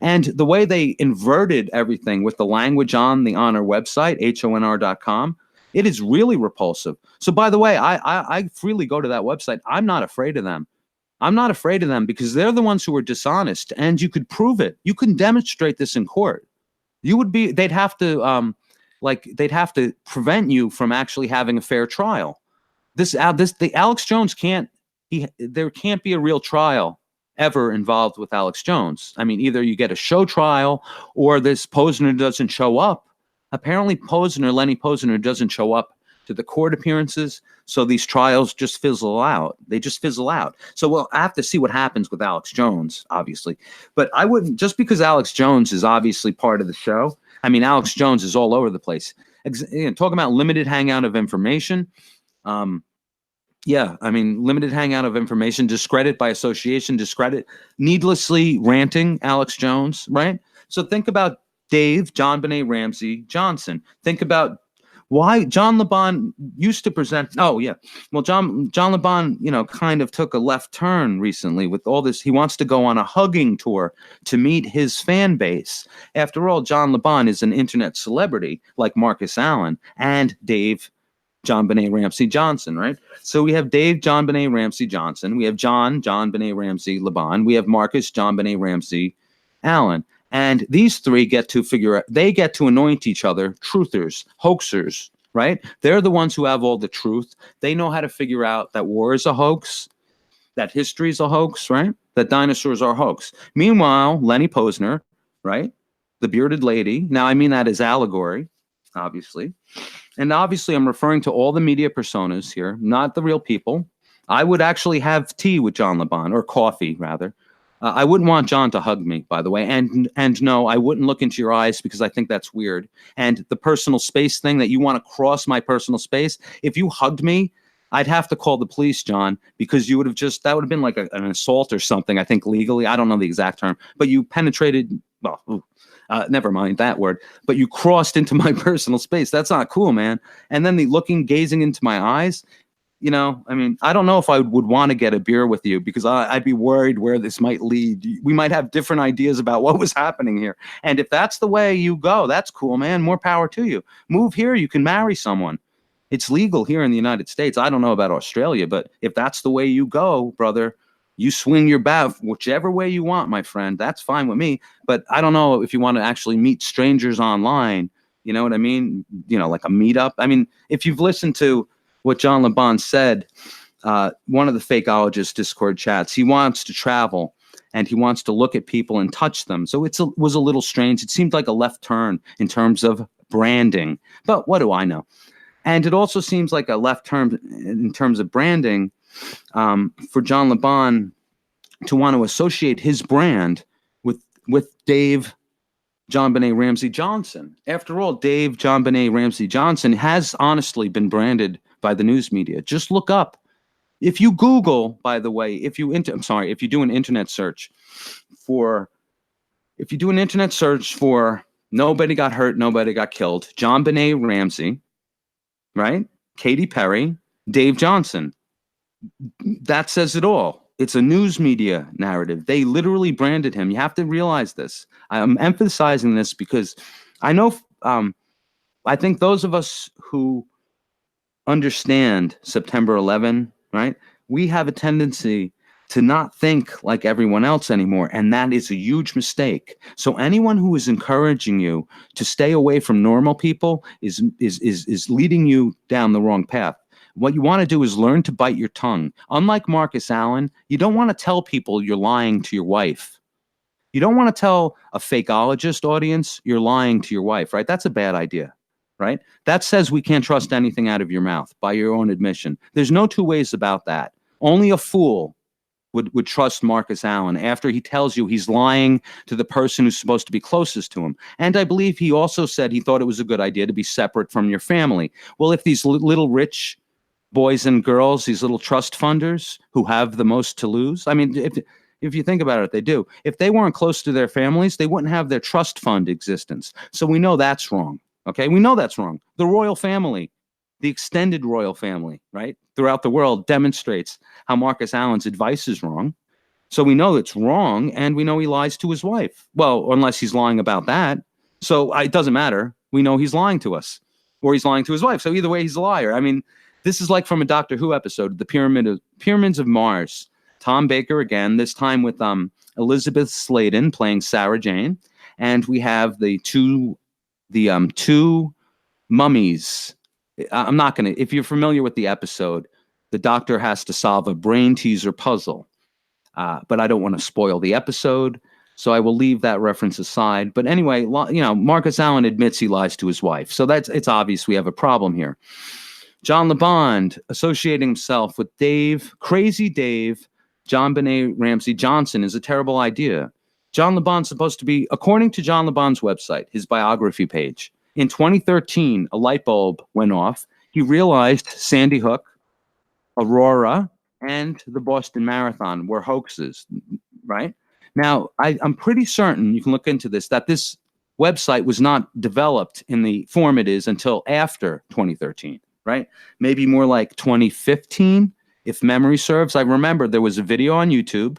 Speaker 1: And the way they inverted everything with the language on the Honor website, honr.com, it is really repulsive. So, by the way, I freely go to that website. I'm not afraid of them. I'm not afraid of them because they're the ones who are dishonest, and you could prove it. You can demonstrate this in court. They'd have to prevent you from actually having a fair trial. The Alex Jones there can't be a real trial ever involved with Alex Jones. I mean, either you get a show trial or this Posner doesn't show up. Apparently Lenny Posner doesn't show up to the court appearances, so these trials just fizzle out. They just fizzle out. So we'll have to see what happens with Alex Jones, obviously. But I wouldn't, just because Alex Jones is obviously part of the show, I mean, Alex Jones is all over the place. Talking about limited hangout of information, limited hangout of information, discredit by association, discredit, needlessly ranting Alex Jones, right? So think about Dave John Benet Ramsey Johnson. Think about why John Laban used to present. Oh, yeah. Well, John Laban, kind of took a left turn recently with all this. He wants to go on a hugging tour to meet his fan base. After all, John Laban is an internet celebrity like Marcus Allen and Dave John Benet Ramsey Johnson, right? So we have Dave John Benet Ramsey Johnson. We have John Benet Ramsey Laban. We have Marcus John Benet Ramsey Allen. And these three get to figure out, they get to anoint each other truthers, hoaxers, right? They're the ones who have all the truth. They know how to figure out that war is a hoax, that history is a hoax, right? That dinosaurs are a hoax. Meanwhile, Lenny Posner, right? The bearded lady. Now, I mean that as allegory, obviously. And obviously, I'm referring to all the media personas here, not the real people. I would actually have tea with John LeBon, or coffee, rather. I wouldn't want John to hug me, by the way. And no, I wouldn't look into your eyes because I think that's weird. And the personal space thing, that you want to cross my personal space, if you hugged me, I'd have to call the police, John, because you would have that would have been like an assault or something, I think legally. I don't know the exact term, but you penetrated, well, never mind that word, but you crossed into my personal space. That's not cool, man. And then gazing into my eyes, you know, I mean, I don't know if I would want to get a beer with you, because I'd be worried where this might lead. We might have different ideas about what was happening here. And if that's the way you go, that's cool, man. More power to you. Move here. You can marry someone. It's legal here in the United States. I don't know about Australia, but if that's the way you go, brother, you swing your bat whichever way you want, my friend. That's fine with me. But I don't know if you want to actually meet strangers online. You know what I mean? You know, like a meetup. I mean, if you've listened to what John LeBon said, one of the Fakeologist Discord chats, he wants to travel and he wants to look at people and touch them. So it was a little strange. It seemed like a left turn in terms of branding. But what do I know? And it also seems like a left turn in terms of branding for John LeBon to want to associate his brand with Dave JonBenet Ramsey Johnson. After all, Dave JonBenet Ramsey Johnson has honestly been branded by the news media. Just look up. If you Google, by the way, if you do an internet search for nobody got hurt, nobody got killed, JonBenet Ramsey, right? Katy Perry, Dave Johnson. That says it all. It's a news media narrative. They literally branded him. You have to realize this. I'm emphasizing this because I know, I think those of us who understand September 11, right? We have a tendency to not think like everyone else anymore, and that is a huge mistake. So anyone who is encouraging you to stay away from normal people is leading you down the wrong path. What you want to do is learn to bite your tongue. Unlike Marcus Allen, you don't want to tell people you're lying to your wife. You don't want to tell a fakeologist audience you're lying to your wife, right? That's a bad idea, right? That says we can't trust anything out of your mouth by your own admission. There's no two ways about that. Only a fool would trust Marcus Allen after he tells you he's lying to the person who's supposed to be closest to him. And I believe he also said he thought it was a good idea to be separate from your family. Well, if these little rich boys and girls, these little trust funders who have the most to lose, I mean, if you think about it, they do. If they weren't close to their families, they wouldn't have their trust fund existence. So we know that's wrong. Okay, we know that's wrong. The royal family, the extended royal family, right, throughout the world demonstrates how Marcus Allen's advice is wrong. So we know it's wrong, and we know he lies to his wife. Well, unless he's lying about that. So it doesn't matter. We know he's lying to us, or he's lying to his wife. So either way, he's a liar. I mean, this is like from a Doctor Who episode, the Pyramids of Mars. Tom Baker again, this time with Elizabeth Sladen playing Sarah Jane, and we have the two mummies. I'm not going to, if you're familiar with the episode, the doctor has to solve a brain teaser puzzle. But I don't want to spoil the episode, so I will leave that reference aside. But anyway, you know, Marcus Allen admits he lies to his wife. So it's obvious we have a problem here. John LeBon associating himself with Crazy Dave, JonBenet Ramsey Johnson is a terrible idea. John LeBon's supposed to be, according to John LeBon's website, his biography page, in 2013, a light bulb went off. He realized Sandy Hook, Aurora, and the Boston Marathon were hoaxes, right? Now, I'm pretty certain, you can look into this, that this website was not developed in the form it is until after 2013, right? Maybe more like 2015, if memory serves. I remember there was a video on YouTube,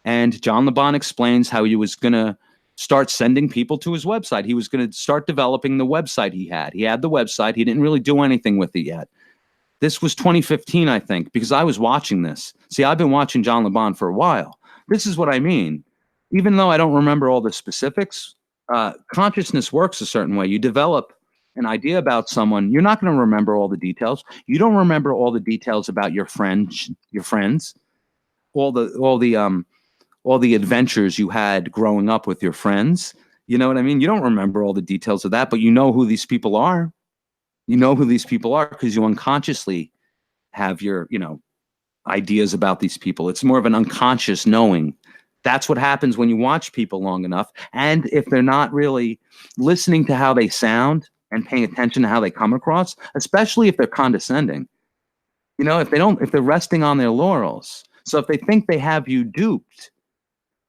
Speaker 1: and John LeBon explains how he was going to start sending people to his website. He was going to start developing the website he had. He had the website. He didn't really do anything with it yet. This was 2015, I think, because I was watching this. See, I've been watching John LeBon for a while. This is what I mean. even though I don't remember all the specifics, consciousness works a certain way. You develop an idea about someone, you're not going to remember all the details. You don't remember all the details about your friends, all the adventures you had growing up with your friends. You know what I mean? You don't remember all the details of that, but you know who these people are. You know who these people are because you unconsciously have your, ideas about these people. It's more of an unconscious knowing. That's what happens when you watch people long enough. And if they're not really listening to how they sound and paying attention to how they come across, especially if they're condescending, if they're resting on their laurels. So if they think they have you duped,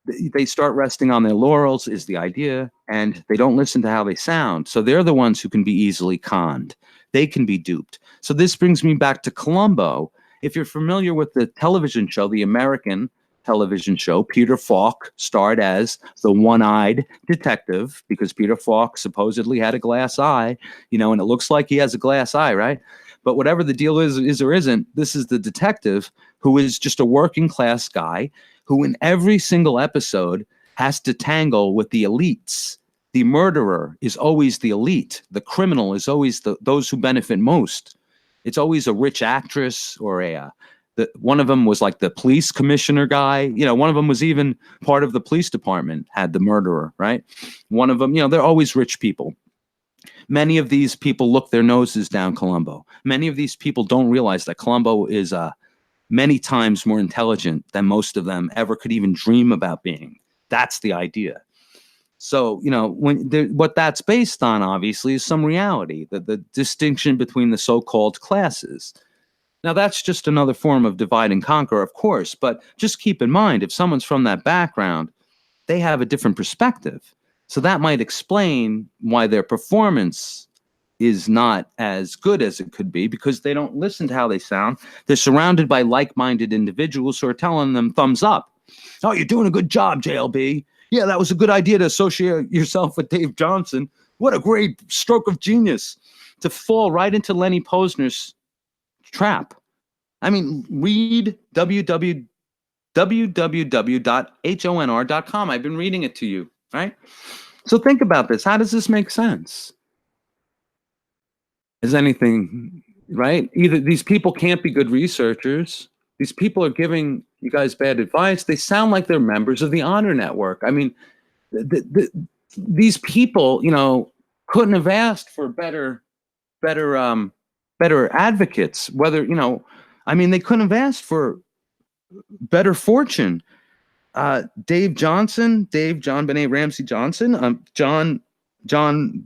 Speaker 1: they start resting on their laurels is the idea, and they don't listen to how they sound. So they're the ones who can be easily conned. They can be duped. So this brings me back to Columbo. If you're familiar with the television show, the American television show, Peter Falk starred as the one-eyed detective because Peter Falk supposedly had a glass eye, and it looks like he has a glass eye, right? But whatever the deal is or isn't, this is the detective who is just a working class guy who in every single episode has to tangle with the elites. The murderer is always the elite. The criminal is always those who benefit most. It's always a rich actress or one of them was like the police commissioner guy. One of them was even part of the police department, had the murderer, right? One of them, they're always rich people. Many of these people look their noses down Columbo. Many of these people don't realize that Columbo is many times more intelligent than most of them ever could even dream about being. That's the idea. So, what that's based on, obviously, is some reality, the distinction between the so-called classes. Now, that's just another form of divide and conquer, of course, but just keep in mind, if someone's from that background, they have a different perspective. So that might explain why their performance is not as good as it could be, because they don't listen to how they sound. They're surrounded by like-minded individuals who are telling them thumbs up. Oh, you're doing a good job, JLB. Yeah, that was a good idea to associate yourself with Dave Johnson. What a great stroke of genius to fall right into Lenny Posner's trap. I mean, read www.honr.com. I've been reading it to you, right? So think about this. How does this make sense? Is anything, right? Either these people can't be good researchers. These people are giving you guys bad advice. They sound like they're members of the Honor Network. I mean, these people, couldn't have asked for better advocates. Whether, they couldn't have asked for better fortune. Dave John Benet Ramsey Johnson, John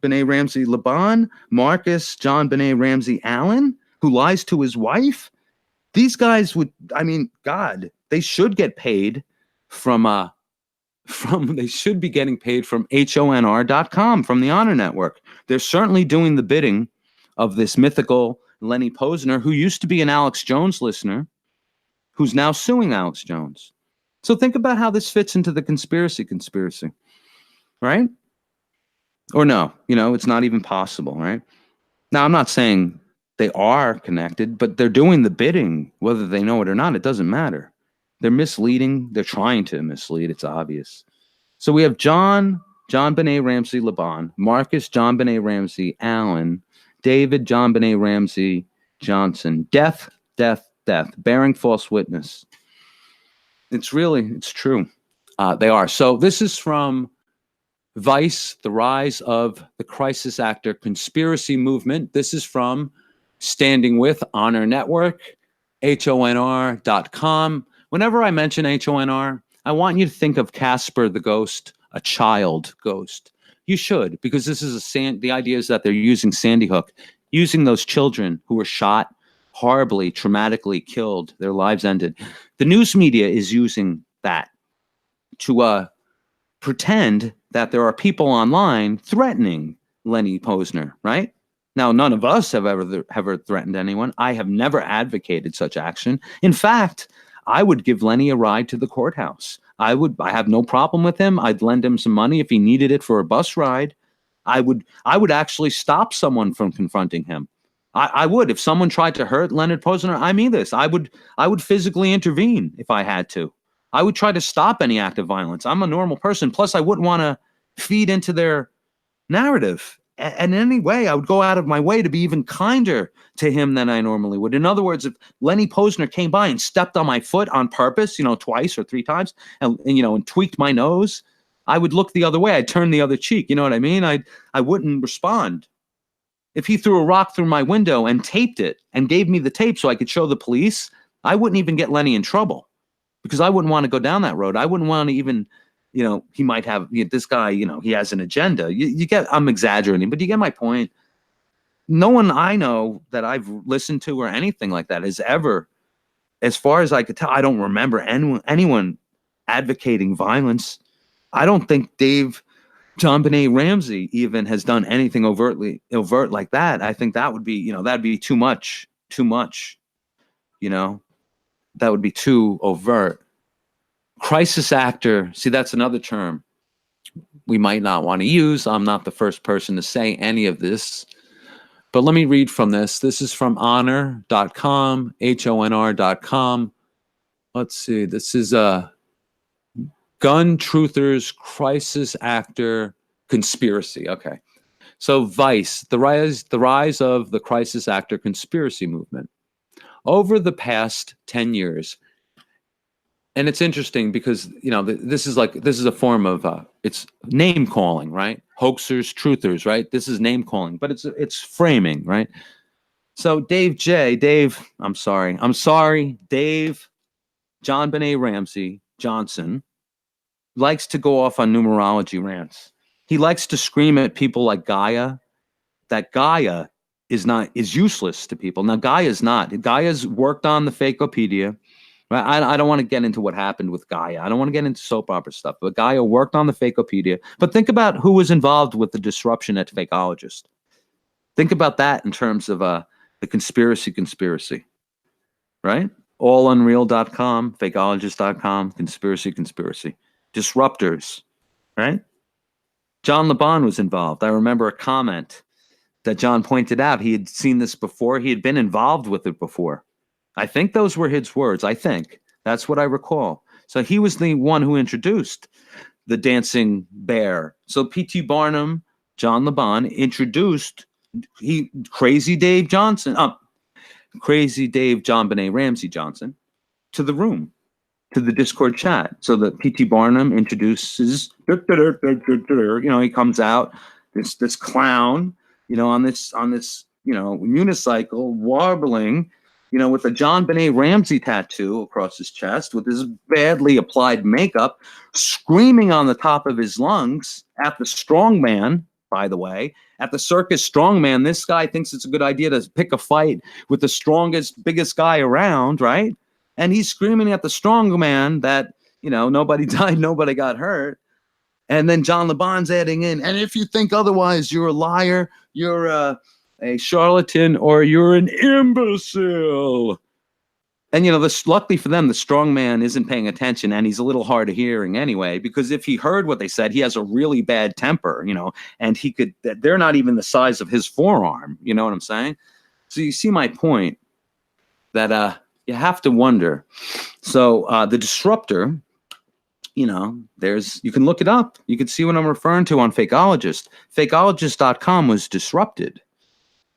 Speaker 1: Benet Ramsey Laban, Marcus John Benet Ramsey Allen, who lies to his wife. These guys God, they should get paid they should be getting paid from honr.com, from the Honor Network. They're certainly doing the bidding of this mythical Lenny Posner, who used to be an Alex Jones listener, who's now suing Alex Jones. So think about how this fits into the conspiracy, right? Or no, it's not even possible, right? Now, I'm not saying they are connected, but they're doing the bidding, whether they know it or not. It doesn't matter. They're misleading. They're trying to mislead. It's obvious. So we have John Benet Ramsey Laban, Marcus John Benet Ramsey Allen, David John Benet Ramsey Johnson. Death, bearing false witness. It's true. They are. So this is from Vice, The Rise of the Crisis Actor Conspiracy Movement. This is from Standing With Honor Network, honr.com. Whenever I mention HONR, I want you to think of Casper the Ghost, a child ghost. You should, because this is the idea is that they're using Sandy Hook, using those children who were shot, horribly, traumatically killed, their lives ended. The news media is using that to pretend that there are people online threatening Lenny Posner, right? Now, none of us have ever threatened anyone. I have never advocated such action. In fact, I would give Lenny a ride to the courthouse. I have no problem with him. I'd lend him some money if he needed it for a bus ride. I would actually stop someone from confronting him. I would. If someone tried to hurt Leonard Posner, I mean this. I would physically intervene if I had to. I would try to stop any act of violence. I'm a normal person. Plus, I wouldn't want to feed into their narrative. And in any way, I would go out of my way to be even kinder to him than I normally would. In other words, if Lenny Posner came by and stepped on my foot on purpose, twice or three times, and tweaked my nose, I would look the other way. I'd turn the other cheek. You know what I mean? I wouldn't respond. If he threw a rock through my window and taped it and gave me the tape so I could show the police, I wouldn't even get Lenny in trouble because I wouldn't want to go down that road. I wouldn't want to even, he might have, this guy, he has an agenda. You get, I'm exaggerating, but you get my point. No one I know that I've listened to or anything like that has ever, as far as I could tell, I don't remember anyone advocating violence. I don't think JonBenet Ramsey even has done anything overt like that. I think that would be, that'd be too much, that would be too overt. Crisis actor, see, that's another term we might not want to use. I'm not the first person to say any of this, but let me read from this. This is from honor.com, honr.com. Let's see, this is Gun Truthers Crisis Actor Conspiracy. Okay. So Vice, the rise of the crisis actor conspiracy movement. Over the past 10 years, and it's interesting because, this is a form of, it's name calling, right? Hoaxers, truthers, right? This is name calling, but it's framing, right? So Dave, JonBenet Ramsey Johnson, likes to go off on numerology rants. He likes to scream at people like Gaia, that Gaia is useless to people. Now, Gaia's not. Gaia's worked on the Fakeopedia. Right? I don't want to get into what happened with Gaia. I don't want to get into soap opera stuff, but Gaia worked on the Fakeopedia. But think about who was involved with the disruption at Fakeologist. Think about that in terms of the conspiracy, right? Allunreal.com, fakeologist.com, conspiracy. Disruptors, right? John LeBon was involved. I remember a comment that John pointed out. He had seen this before. He had been involved with it before. I think those were his words. I think that's what I recall. So he was the one who introduced the dancing bear. So P.T. Barnum, John LeBon introduced Crazy Dave JonBenet Ramsey Johnson to the room, to the Discord chat. So that P.T. Barnum introduces, he comes out, this clown, on this unicycle, warbling, with a JonBenet Ramsey tattoo across his chest, with his badly applied makeup, screaming on the top of his lungs at the strongman, by the way, at the circus strongman. This guy thinks it's a good idea to pick a fight with the strongest, biggest guy around, right? And he's screaming at the strongman that, nobody died, nobody got hurt. And then John LeBon's adding in, and if you think otherwise, you're a liar, you're a charlatan, or you're an imbecile. And, luckily for them, the strongman isn't paying attention, and he's a little hard of hearing anyway, because if he heard what they said, he has a really bad temper, and they're not even the size of his forearm. You know what I'm saying? So you see my point that you have to wonder. So the disruptor, you can look it up. You can see what I'm referring to on Fakeologist. Fakeologist.com was disrupted.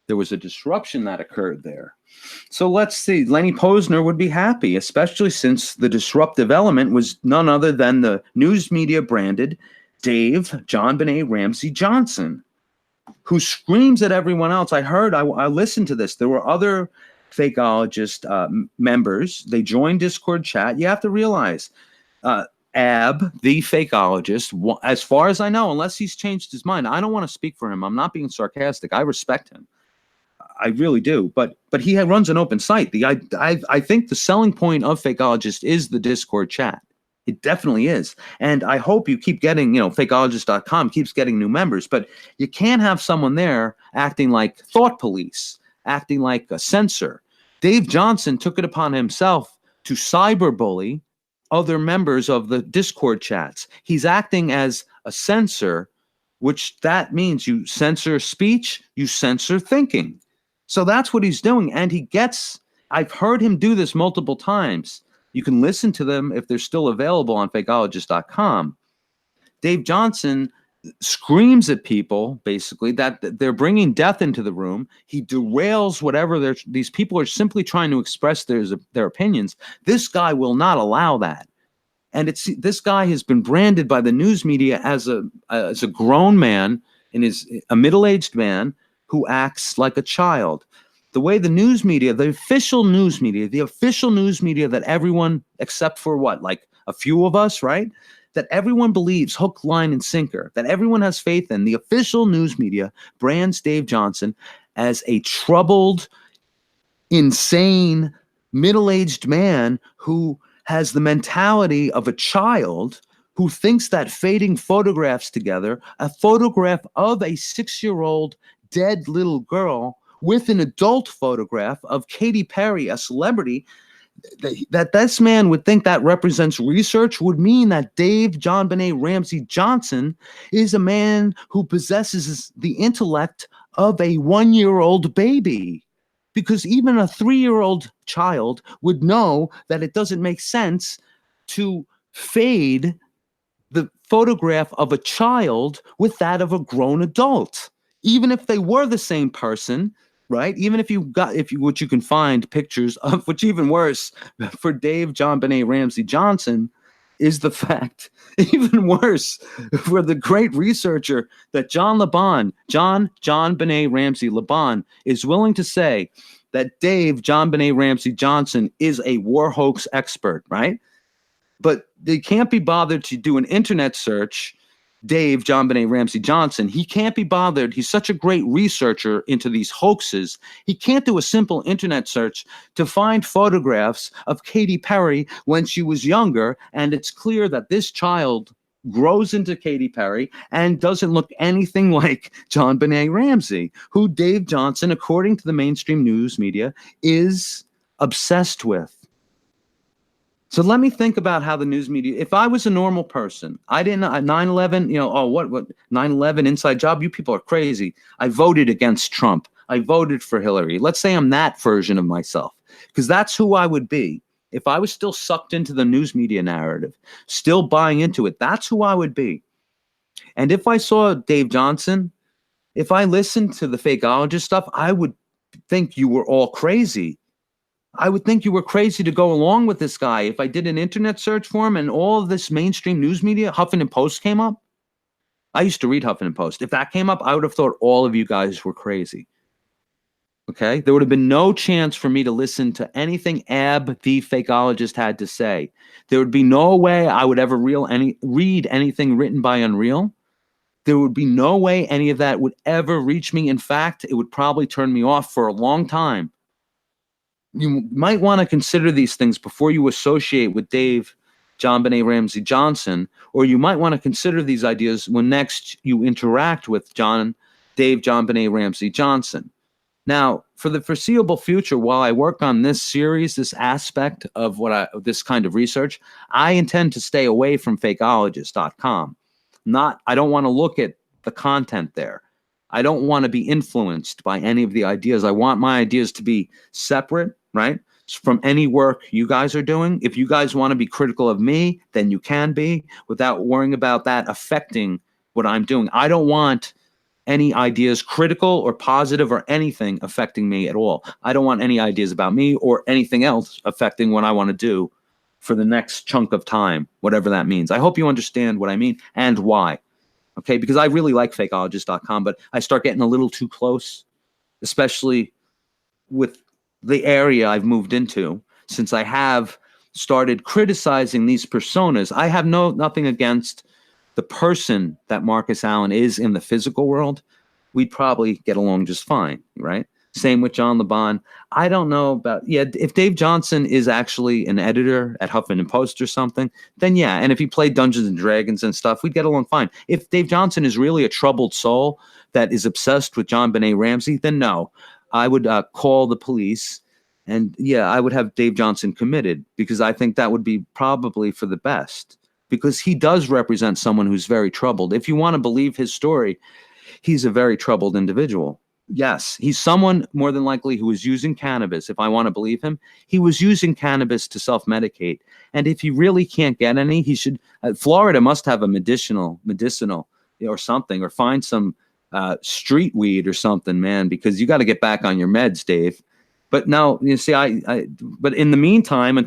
Speaker 1: There was a disruption that occurred there. So let's see. Lenny Posner would be happy, especially since the disruptive element was none other than the news media branded Dave JonBenet Ramsey Johnson, who screams at everyone else. I listened to this. There were other Fakeologist members. They joined Discord chat. You have to realize, Ab, the Fakeologist, as far as I know, unless he's changed his mind, I don't want to speak for him. I'm not being sarcastic. I respect him. I really do. But he runs an open site. I think the selling point of Fakeologist is the Discord chat. It definitely is. And I hope you keep getting, Fakeologist.com keeps getting new members. But you can't have someone there acting like thought police, acting like a censor. Dave Johnson took it upon himself to cyberbully other members of the Discord chats. He's acting as a censor, which that means you censor speech, you censor thinking. So that's what he's doing. And I've heard him do this multiple times. You can listen to them if they're still available on fakeologist.com. Dave Johnson screams at people, basically, that they're bringing death into the room. He derails whatever these people are simply trying to express their opinions. This guy will not allow that. And this guy has been branded by the news media as a grown man and is a middle-aged man who acts like a child. The way the news media, the official news media that everyone, except for what, like a few of us, right? That everyone believes, hook, line, and sinker, that everyone has faith in, the official news media brands Dave Johnson as a troubled, insane, middle-aged man who has the mentality of a child who thinks that fading photographs together, a photograph of a 6-year-old dead little girl with an adult photograph of Katy Perry, a celebrity, that this man would think that represents research would mean that Dave JonBenet Ramsey Johnson is a man who possesses the intellect of a 1-year-old baby. Because even a 3-year-old child would know that it doesn't make sense to fade the photograph of a child with that of a grown adult. Even if they were the same person, right? Even if which you can find pictures of, which even worse for Dave JonBenet Ramsey Johnson is the fact, even worse for the great researcher that John JonBenet Ramsey LeBon is willing to say that Dave JonBenet Ramsey Johnson is a war hoax expert, right? But they can't be bothered to do an internet search. Dave JonBenet Ramsey Johnson, he can't be bothered. He's such a great researcher into these hoaxes. He can't do a simple internet search to find photographs of Katy Perry when she was younger. And it's clear that this child grows into Katy Perry and doesn't look anything like JonBenet Ramsey, who Dave Johnson, according to the mainstream news media, is obsessed with. So let me think about how the news media, if I was a normal person, I didn't, 9/11, what 9/11 inside job, you people are crazy. I voted against Trump. I voted for Hillary. Let's say I'm that version of myself, because that's who I would be. If I was still sucked into the news media narrative, still buying into it, that's who I would be. And if I saw Dave Johnson, if I listened to the fakeologist stuff, I would think you were all crazy. I would think you were crazy to go along with this guy. If I did an internet search for him and all of this mainstream news media, Huffington Post came up. I used to read Huffington Post. If that came up, I would have thought all of you guys were crazy. Okay? There would have been no chance for me to listen to anything Ab the fakeologist had to say. There would be no way I would ever read anything written by Unreal. There would be no way any of that would ever reach me. In fact, it would probably turn me off for a long time. You might want to consider these things before you associate with Dave JonBenet Ramsey Johnson, or you might want to consider these ideas when next you interact with Dave JonBenet Ramsey Johnson. Now, for the foreseeable future, while I work on this series, this aspect of this kind of research, I intend to stay away from fakeologist.com. I don't want to look at the content there. I don't want to be influenced by any of the ideas. I want my ideas to be separate, right, from any work you guys are doing. If you guys want to be critical of me, then you can be without worrying about that affecting what I'm doing. I don't want any ideas, critical or positive or anything, affecting me at all. I don't want any ideas about me or anything else affecting what I want to do for the next chunk of time, whatever that means. I hope you understand what I mean and why. Okay, because I really like fakeologist.com, but I start getting a little too close, especially with the area I've moved into, since I have started criticizing these personas. I have nothing against the person that Marcus Allen is in the physical world. We'd probably get along just fine, right? Same with John LeBon. I don't know about, if Dave Johnson is actually an editor at Huffington Post or something, then yeah. And if he played Dungeons and Dragons and stuff, we'd get along fine. If Dave Johnson is really a troubled soul that is obsessed with JonBenet Ramsey, then no. I would call the police and I would have Dave Johnson committed, because I think that would be probably for the best, because he does represent someone who's very troubled. If you want to believe his story, he's a very troubled individual. Yes, he's someone more than likely who was using cannabis. If I want to believe him, he was using cannabis to self-medicate. And if he really can't get any, he should. Florida must have a medicinal, or something, or find some street weed or something, man, because you got to get back on your meds, Dave. But no, you see, but in the meantime, I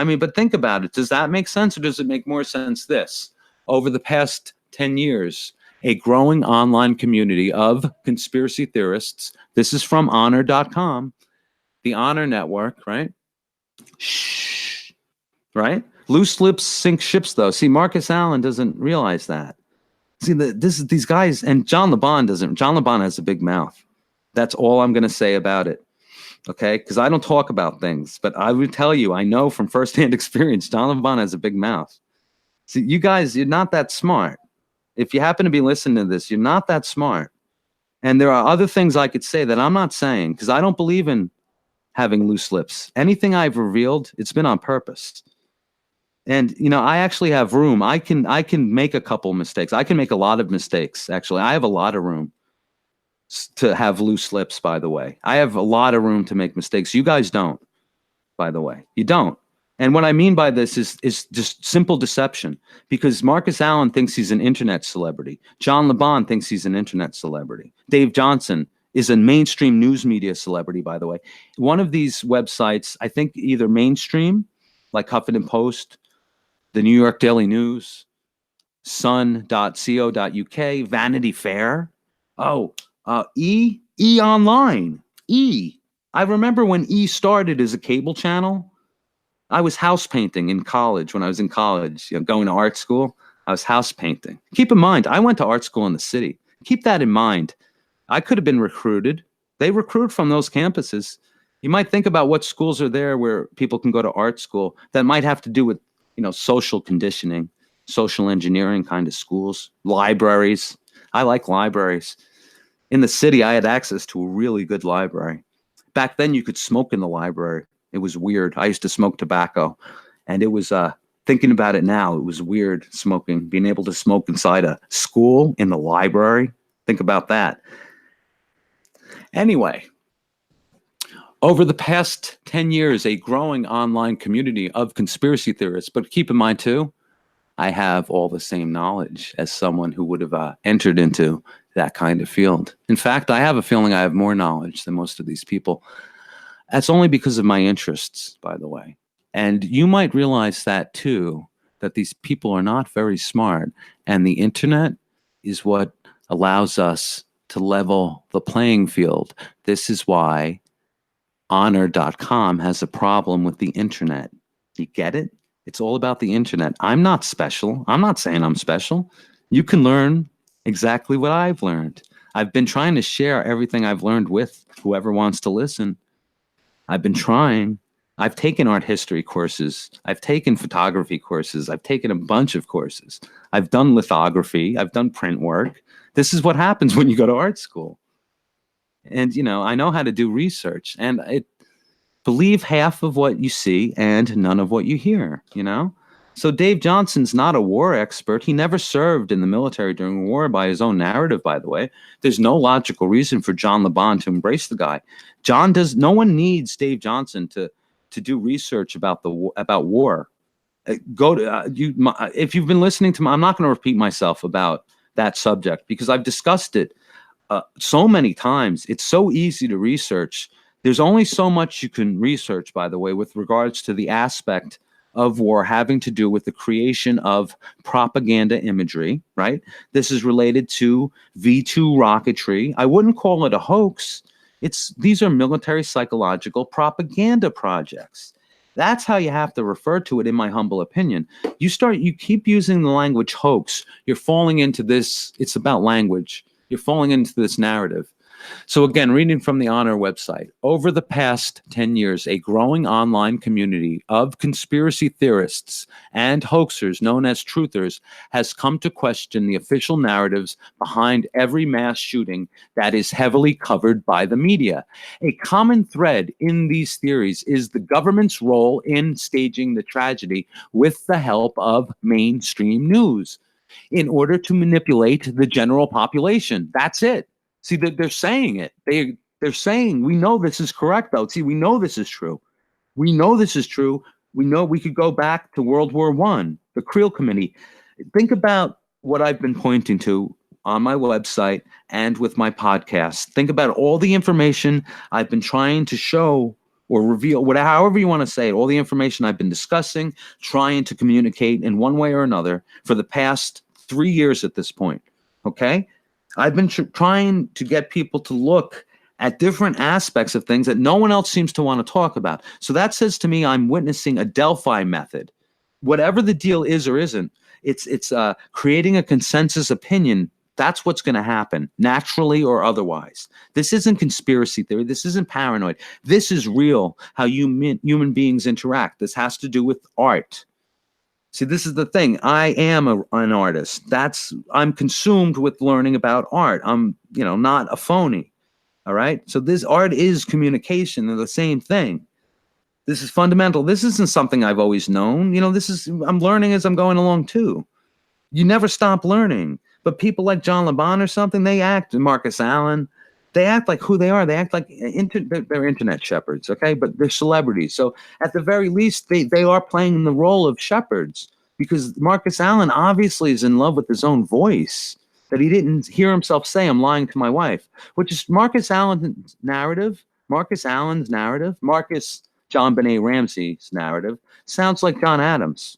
Speaker 1: mean, but think about it. Does that make sense, or does it make more sense this? Over the past 10 years, a growing online community of conspiracy theorists. This is from honor.com, the Honor Network, right? Shh, right? Loose lips sink ships, though. See, Marcus Allen doesn't realize that. See, these guys, and John LeBon doesn't. John LeBon has a big mouth. That's all I'm going to say about it. Okay, because I don't talk about things, but I would tell you, I know from firsthand experience, John LeBon has a big mouth. See, you guys, you're not that smart. If you happen to be listening to this, you're not that smart. And there are other things I could say that I'm not saying because I don't believe in having loose lips. Anything I've revealed, it's been on purpose. And I actually have room. I can make a couple mistakes. I can make a lot of mistakes, actually. I have a lot of room to have loose lips, by the way. I have a lot of room to make mistakes. You guys don't, by the way. You don't. And what I mean by this is just simple deception, because Marcus Allen thinks he's an internet celebrity. John LeBon thinks he's an internet celebrity. Dave Johnson is a mainstream news media celebrity, by the way. One of these websites, I think either mainstream, like Huffington Post, the New York Daily News, sun.co.uk, Vanity Fair. E Online. E. I remember when E started as a cable channel. I was house painting in college when I was in college, going to art school. I was house painting. Keep in mind, I went to art school in the city. Keep that in mind. I could have been recruited. They recruit from those campuses. You might think about what schools are there where people can go to art school that might have to do with, social conditioning, social engineering kind of schools, libraries. I like libraries. In the city, I had access to a really good library. Back then, you could smoke in the library. It was weird. I used to smoke tobacco, and it was, thinking about it now, it was weird smoking, being able to smoke inside a school in the library. Think about that. Anyway, over the past 10 years, a growing online community of conspiracy theorists, but keep in mind too, I have all the same knowledge as someone who would have entered into that kind of field. In fact, I have a feeling I have more knowledge than most of these people. That's only because of my interests, by the way. And you might realize that too, that these people are not very smart. And the internet is what allows us to level the playing field. This is why honor.com has a problem with the internet. You get it? It's all about the internet. I'm not special. I'm not saying I'm special. You can learn exactly what I've learned. I've been trying to share everything I've learned with whoever wants to listen. I've been trying. I've taken art history courses. I've taken photography courses. I've taken a bunch of courses. I've done lithography. I've done print work. This is what happens when you go to art school. And, I know how to do research. And believe half of what you see and none of what you hear, So Dave Johnson's not a war expert. He never served in the military during war by his own narrative, by the way. There's no logical reason for John LeBon to embrace the guy. No one needs Dave Johnson to do research about war. If you've been listening to me, I'm not going to repeat myself about that subject because I've discussed it so many times. It's so easy to research. There's only so much you can research, by the way, with regards to the aspect of war having to do with the creation of propaganda imagery, right? This is related to V2 rocketry. I wouldn't call it a hoax. These are military psychological propaganda projects. That's how you have to refer to it, in my humble opinion. You keep using the language hoax, you're falling into this, it's about language. You're falling into this narrative. So again, reading from the Honor website, over the past 10 years, a growing online community of conspiracy theorists and hoaxers known as truthers has come to question the official narratives behind every mass shooting that is heavily covered by the media. A common thread in these theories is the government's role in staging the tragedy with the help of mainstream news. in order to manipulate the general population. That's it. See, they're saying it. They're saying, we know this is correct, though. See, we know this is true. We know this is true. We know we could go back to World War I, the Creel Committee. Think about what I've been pointing to on my website and with my podcast. Think about all the information I've been trying to show or reveal, whatever, however you want to say it, all the information I've been discussing, trying to communicate in one way or another for the past 3 years at this point. Okay? I've been trying to get people to look at different aspects of things that no one else seems to want to talk about. So that says to me, I'm witnessing a Delphi method. Whatever the deal is or isn't, it's creating a consensus opinion. That's what's going to happen, naturally or otherwise. This isn't conspiracy theory. This isn't paranoid. This is real, how human beings interact. This has to do with art. See, this is the thing. I am an artist. I'm consumed with learning about art. I'm, not a phony. All right. So this art is communication. They're the same thing. This is fundamental. This isn't something I've always known. I'm learning as I'm going along too. You never stop learning. But people like John LeBon or something, they act, Marcus Allen, they act like who they are. They act like they're internet shepherds, okay? But they're celebrities. So at the very least, they are playing the role of shepherds, because Marcus Allen obviously is in love with his own voice that he didn't hear himself say, I'm lying to my wife, which is Marcus Allen's narrative. Marcus John Benet Ramsey's narrative sounds like John Adams.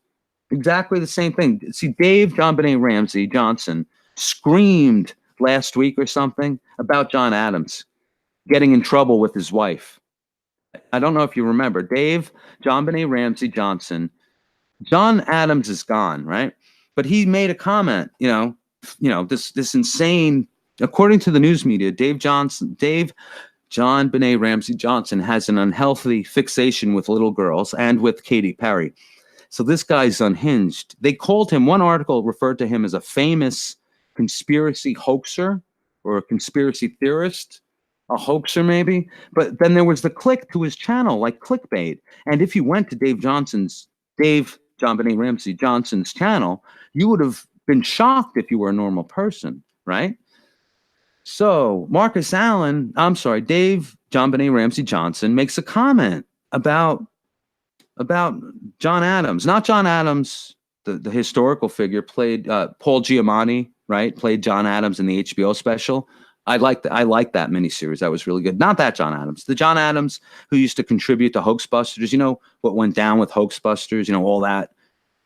Speaker 1: Exactly the same thing. See, Dave John Benet Ramsey Johnson screamed last week or something about John Adams getting in trouble with his wife. I don't know if you remember. Dave John Benet Ramsey Johnson. John Adams is gone, right? But he made a comment, this insane, according to the news media, Dave John Benet Ramsey Johnson has an unhealthy fixation with little girls and with Katy Perry. So this guy's unhinged. They called him, one article referred to him as a famous conspiracy hoaxer or a conspiracy theorist, a hoaxer maybe. But then there was the click to his channel, like clickbait. And if you went to Dave John Benet Ramsey Johnson's channel, you would have been shocked if you were a normal person, right? So Dave John Benet Ramsey Johnson makes a comment about John Adams, not John Adams, the historical figure, played Paul Giamatti, right? Played John Adams in the HBO special. I like that miniseries. That was really good. Not that John Adams, the John Adams who used to contribute to Hoaxbusters. You know what went down with Hoaxbusters? All that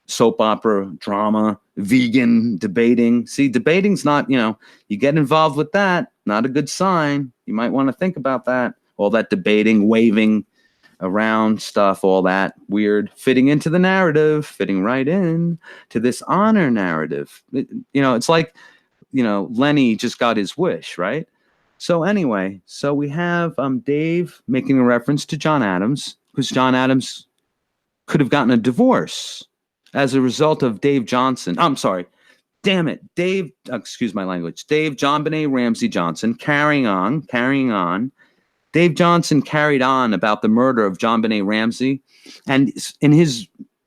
Speaker 1: soap opera drama, vegan debating. See, debating's not, you get involved with that, not a good sign. You might want to think about that. All that debating, waving around stuff, all that weird, fitting into the narrative, fitting right in to this honor narrative. It's like, Lenny just got his wish, right? So anyway, we have Dave making a reference to John Adams, because John Adams could have gotten a divorce as a result of Dave Johnson. I'm sorry. Damn it. Excuse my language. Dave John Benet Ramsey Johnson carrying on. Dave Johnson carried on about the murder of John Benet Ramsey, and in his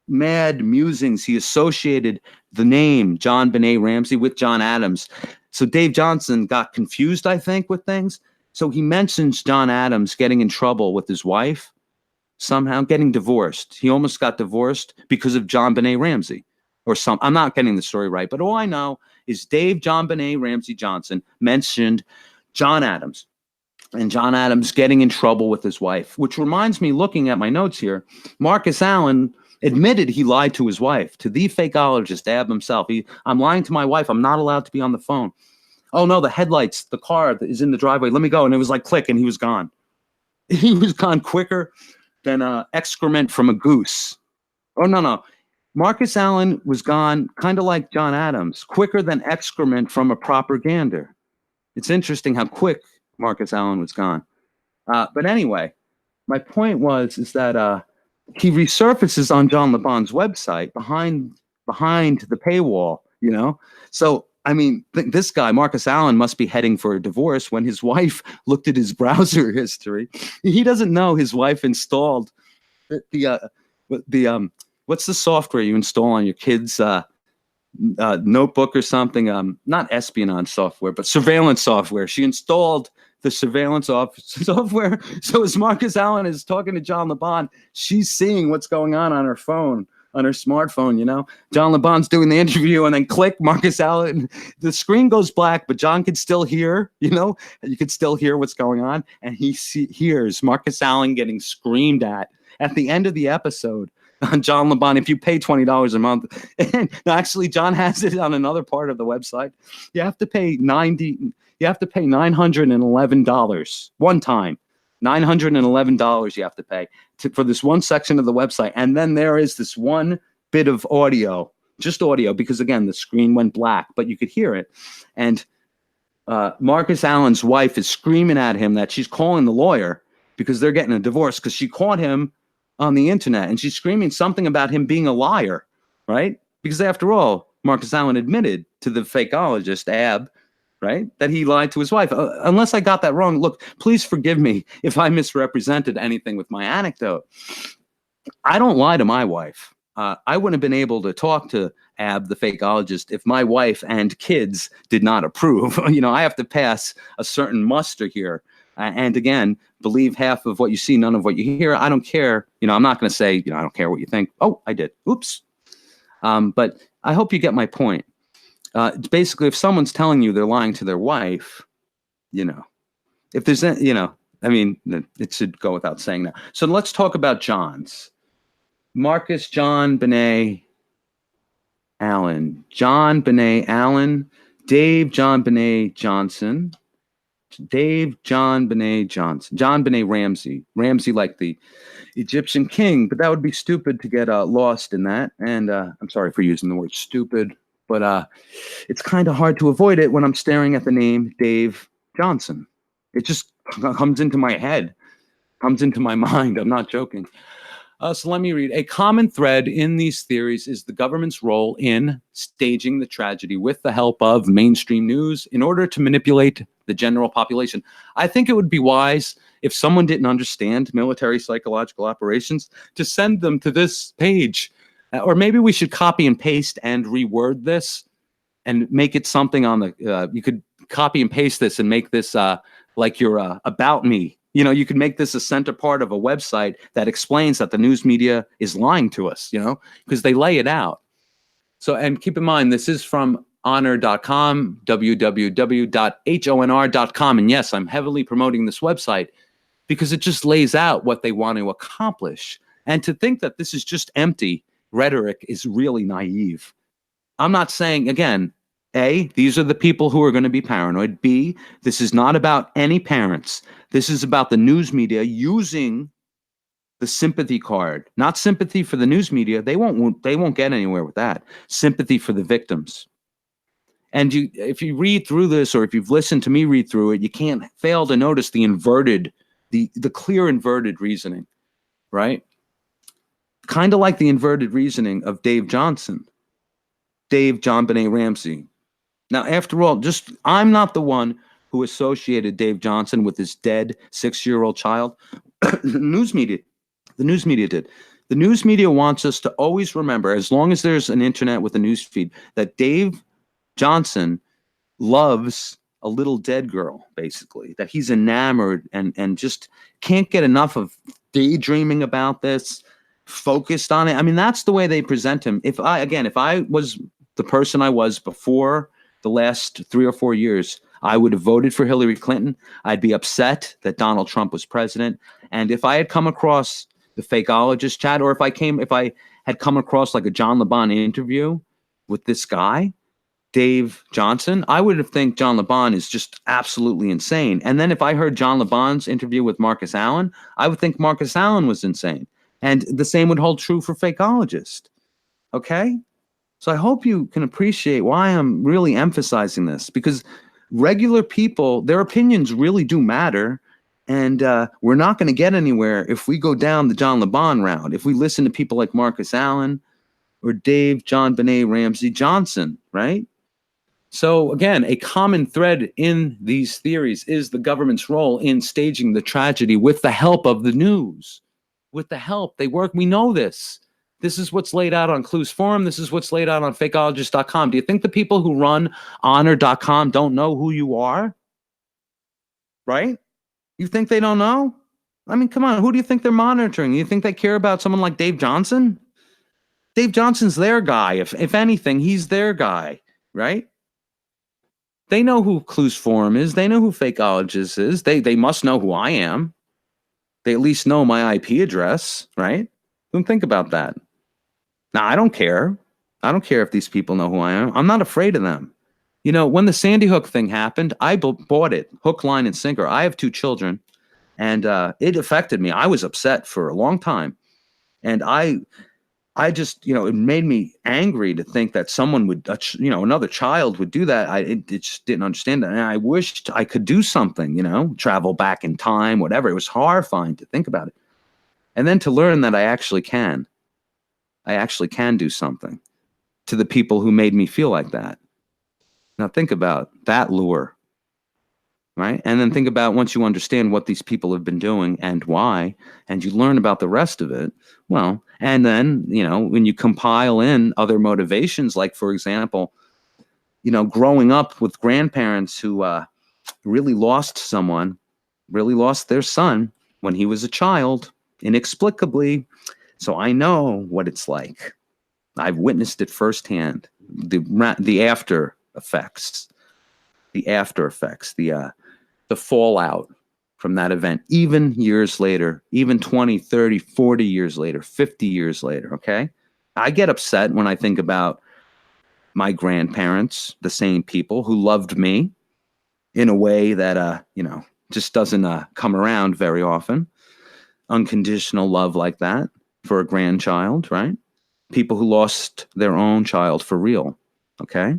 Speaker 1: mad musings, he associated the name John Benet Ramsey with John Adams. So Dave Johnson got confused, I think, with things. So he mentions John Adams getting in trouble with his wife, somehow getting divorced. He almost got divorced because of John Benet Ramsey or I'm not getting the story right, but all I know is Dave John Benet Ramsey Johnson mentioned John Adams. And John Adams getting in trouble with his wife, which reminds me, looking at my notes here, Marcus Allen admitted he lied to his wife, to the fakeologist, Ab himself. I'm lying to my wife. I'm not allowed to be on the phone. Oh, no, the headlights, the car is in the driveway. Let me go. And it was like click, and he was gone. He was gone quicker than excrement from a goose. Oh, no. Marcus Allen was gone kind of like John Adams, quicker than excrement from a proper gander. It's interesting how quick Marcus Allen was gone. But anyway, my point is that he resurfaces on John LeBon's website behind the paywall, So, I mean, this guy, Marcus Allen, must be heading for a divorce when his wife looked at his browser history. He doesn't know his wife installed the what's the software you install on your kids' notebook or something, not espionage software, but surveillance software. She installed the surveillance software. So as Marcus Allen is talking to John LeBon, she's seeing what's going on her phone, on her smartphone, John LeBon's doing the interview, and then click, Marcus Allen, the screen goes black, but John could still hear, you could still hear what's going on. And he hears Marcus Allen getting screamed at the end of the episode on John LeBon. If you pay $20 a month, and actually John has it on another part of the website, you have to pay $911 one time. $911 you have to pay for this one section of the website. And then there is this one bit of audio, just audio, because again, the screen went black, but you could hear it. And Marcus Allen's wife is screaming at him that she's calling the lawyer because they're getting a divorce, because she caught him on the internet, and she's screaming something about him being a liar, right? Because after all, Marcus Allen admitted to the fakeologist, Ab, right, that he lied to his wife. Unless I got that wrong, look, please forgive me if I misrepresented anything with my anecdote. I don't lie to my wife. I wouldn't have been able to talk to Ab, the fakeologist, if my wife and kids did not approve. I have to pass a certain muster here. And again, believe half of what you see, none of what you hear. I don't care. I'm not going to say, I don't care what you think. Oh, I did. Oops. But I hope you get my point. Basically, if someone's telling you they're lying to their wife, if there's, it should go without saying that. So let's talk about John's. Marcus John Benet Allen. John Benet Allen. Dave John Benet Johnson. Dave John Benet Johnson. John Benet Ramsey. Ramsey like the Egyptian king, but that would be stupid to get lost in that. And I'm sorry for using the word stupid, but it's kind of hard to avoid it when I'm staring at the name Dave Johnson. It just comes into my head, comes into my mind. I'm not joking. So let me read. A common thread in these theories is the government's role in staging the tragedy with the help of mainstream news in order to manipulate the general population. I think it would be wise, if someone didn't understand military psychological operations, to send them to this page. Or maybe we should copy and paste and reword this and make it something on the, you could copy and paste this and make this like your about me. You could make this a center part of a website that explains that the news media is lying to us, because they lay it out. So, and keep in mind, this is from honor.com, www.honr.com. And yes, I'm heavily promoting this website because it just lays out what they want to accomplish. And to think that this is just empty rhetoric is really naive. I'm not saying, again, A, these are the people who are going to be paranoid. B, this is not about any parents. This is about the news media using the sympathy card, not sympathy for the news media. They won't get anywhere with that. Sympathy for the victims. And if you read through this, or if you've listened to me read through it, you can't fail to notice the clear inverted reasoning, right? Kind of like the inverted reasoning of Dave Johnson, Dave John Benet Ramsey. Now, after all, I'm not the one who associated Dave Johnson with his dead 6-year-old child. The news media did. The news media wants us to always remember, as long as there's an internet with a news feed, that Dave Johnson loves a little dead girl, basically, that he's enamored and just can't get enough of daydreaming about this, focused on it. I mean, that's the way they present him. If I was the person I was before the last 3 or 4 years, I would have voted for Hillary Clinton. I'd be upset that Donald Trump was president. And if I had come across the fakeologist chat, or if I had come across like a John LeBon interview with this guy, Dave Johnson, I would have think John LeBon is just absolutely insane. And then if I heard John LeBon's interview with Marcus Allen, I would think Marcus Allen was insane. And the same would hold true for fakeologist. Okay? So I hope you can appreciate why I'm really emphasizing this, because regular people, their opinions really do matter. And we're not going to get anywhere if we go down the John LeBon route, if we listen to people like Marcus Allen or Dave John Benet Ramsey Johnson, right? So again, a common thread in these theories is the government's role in staging the tragedy with the help of the news. With the help, they work. We know this. This is what's laid out on Clues Forum. This is what's laid out on fakeologist.com. Do you think the people who run honor.com don't know who you are? Right? You think they don't know? I mean, come on. Who do you think they're monitoring? You think they care about someone like Dave Johnson? Dave Johnson's their guy. If anything, he's their guy, right? They know who Clues Forum is. They know who Fakeologist is. They must know who I am. They at least know my IP address, right? Don't think about that. Now, I don't care. I don't care if these people know who I am. I'm not afraid of them. You know, when the Sandy Hook thing happened, I bought it, hook, line, and sinker. I have 2 children, and it affected me. I was upset for a long time. And I just, you know, it made me angry to think that someone would, you know, another child would do that. It just didn't understand that. And I wished I could do something, you know, travel back in time, whatever. It was horrifying to think about it. And then to learn that I actually can do something to the people who made me feel like that. Now think about that lure, right? And then think about once you understand what these people have been doing and why, and you learn about the rest of it, well, and then, you know, when you compile in other motivations, like, for example, you know, growing up with grandparents who really lost their son when he was a child, inexplicably. So I know what it's like. I've witnessed it firsthand. The after effects, the fallout from that event, even years later, even 20, 30, 40 years later, 50 years later, okay? I get upset when I think about my grandparents, the same people who loved me in a way that, you know, just doesn't come around very often. Unconditional love like that for a grandchild, right? People who lost their own child for real, okay?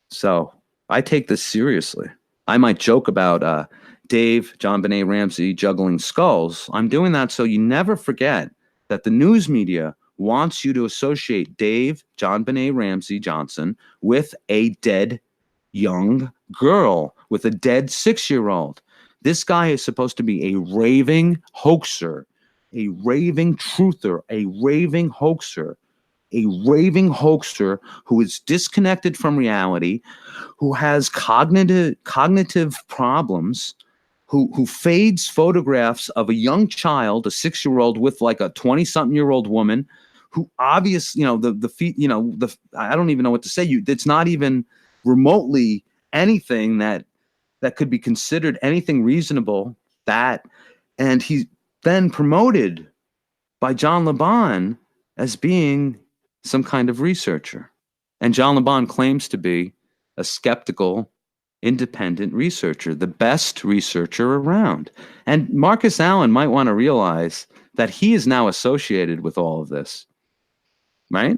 Speaker 1: So I take this seriously. I might joke about Dave, JonBenet Ramsey juggling skulls. I'm doing that so you never forget that the news media wants you to associate Dave, JonBenet Ramsey Johnson with a dead young girl, with a dead 6-year-old. This guy is supposed to be a raving hoaxer, a raving truther, a raving hoaxer. A raving hoaxer who is disconnected from reality, who has cognitive problems, who fades photographs of a young child, a 6-year-old, with like a 20-something-year-old woman, who obviously, you know, the feet, you know, I don't even know what to say. It's not even remotely anything that could be considered anything reasonable. And he's then promoted by John LeBon as being some kind of researcher. And John LeBon claims to be a skeptical, independent researcher, the best researcher around. And Marcus Allen might want to realize that he is now associated with all of this, right?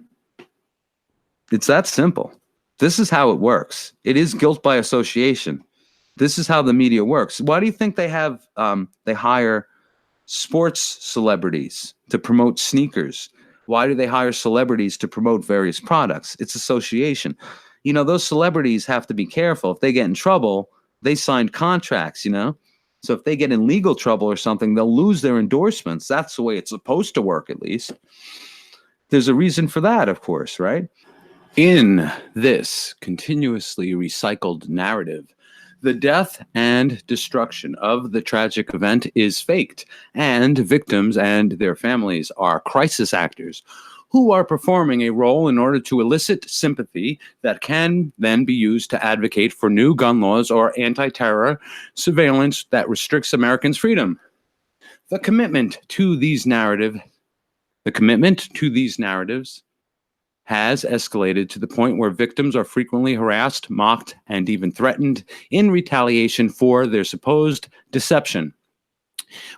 Speaker 1: It's that simple. This is how it works. It is guilt by association. This is how the media works. Why do you think they have, they hire sports celebrities to promote sneakers? Why do they hire celebrities to promote various products? It's association. You know, those celebrities have to be careful. If they get in trouble, they signed contracts, you know? So if they get in legal trouble or something, they'll lose their endorsements. That's the way it's supposed to work, at least. There's a reason for that, of course, right? In this continuously recycled narrative, the death and destruction of the tragic event is faked, and victims and their families are crisis actors who are performing a role in order to elicit sympathy that can then be used to advocate for new gun laws or anti-terror surveillance that restricts Americans' freedom. The commitment to these narratives has escalated to the point where victims are frequently harassed, mocked, and even threatened in retaliation for their supposed deception.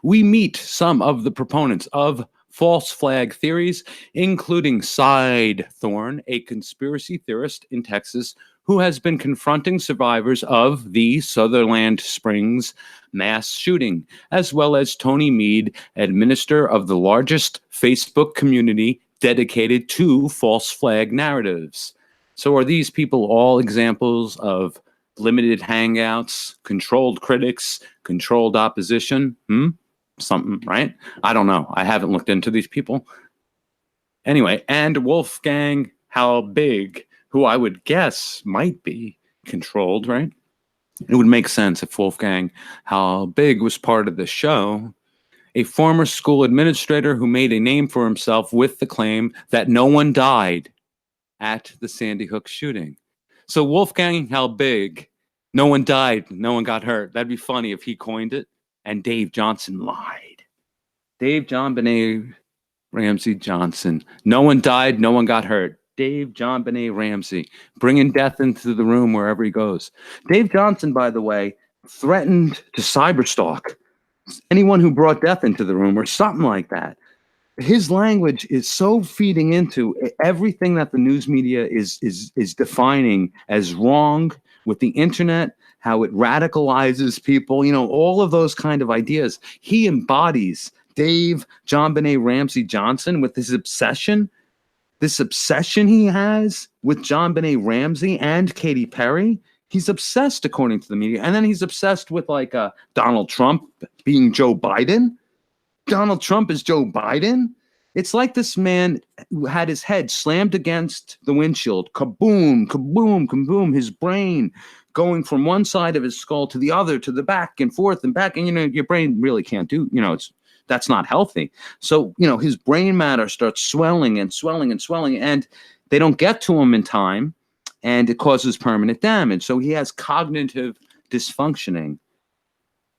Speaker 1: We meet some of the proponents of false flag theories, including Side Thorne, a conspiracy theorist in Texas who has been confronting survivors of the Sutherland Springs mass shooting, as well as Tony Mead, administrator of the largest Facebook community dedicated to false flag narratives. So are these people all examples of limited hangouts, controlled critics, controlled opposition? Something, right? I don't know. I haven't looked into these people. Anyway, and Wolfgang Halbig, who I would guess might be controlled, right? It would make sense if Wolfgang Halbig was part of the show, a former school administrator who made a name for himself with the claim that no one died at the Sandy Hook shooting. So Wolfgang Halbig, no one died, no one got hurt. That'd be funny if he coined it and Dave Johnson lied. Dave John Benet Ramsey Johnson. No one died, no one got hurt. Dave John Benet Ramsey, bringing death into the room wherever he goes. Dave Johnson, by the way, threatened to cyberstalk anyone who brought death into the room or something like that. His language is so feeding into everything that the news media is defining as wrong with the internet, how it radicalizes people, you know, all of those kind of ideas. He embodies Dave John Benet Ramsey Johnson with his obsession, this obsession he has with John Benet Ramsey and Katy Perry. He's obsessed, according to the media. And then he's obsessed with like Donald Trump being Joe Biden. Donald Trump is Joe Biden. It's like this man who had his head slammed against the windshield. Kaboom, kaboom, kaboom. His brain going from one side of his skull to the other, to the back and forth and back. And, you know, your brain really can't do, you know, that's not healthy. So, you know, his brain matter starts swelling and swelling and swelling, and they don't get to him in time, and it causes permanent damage. So he has cognitive dysfunctioning.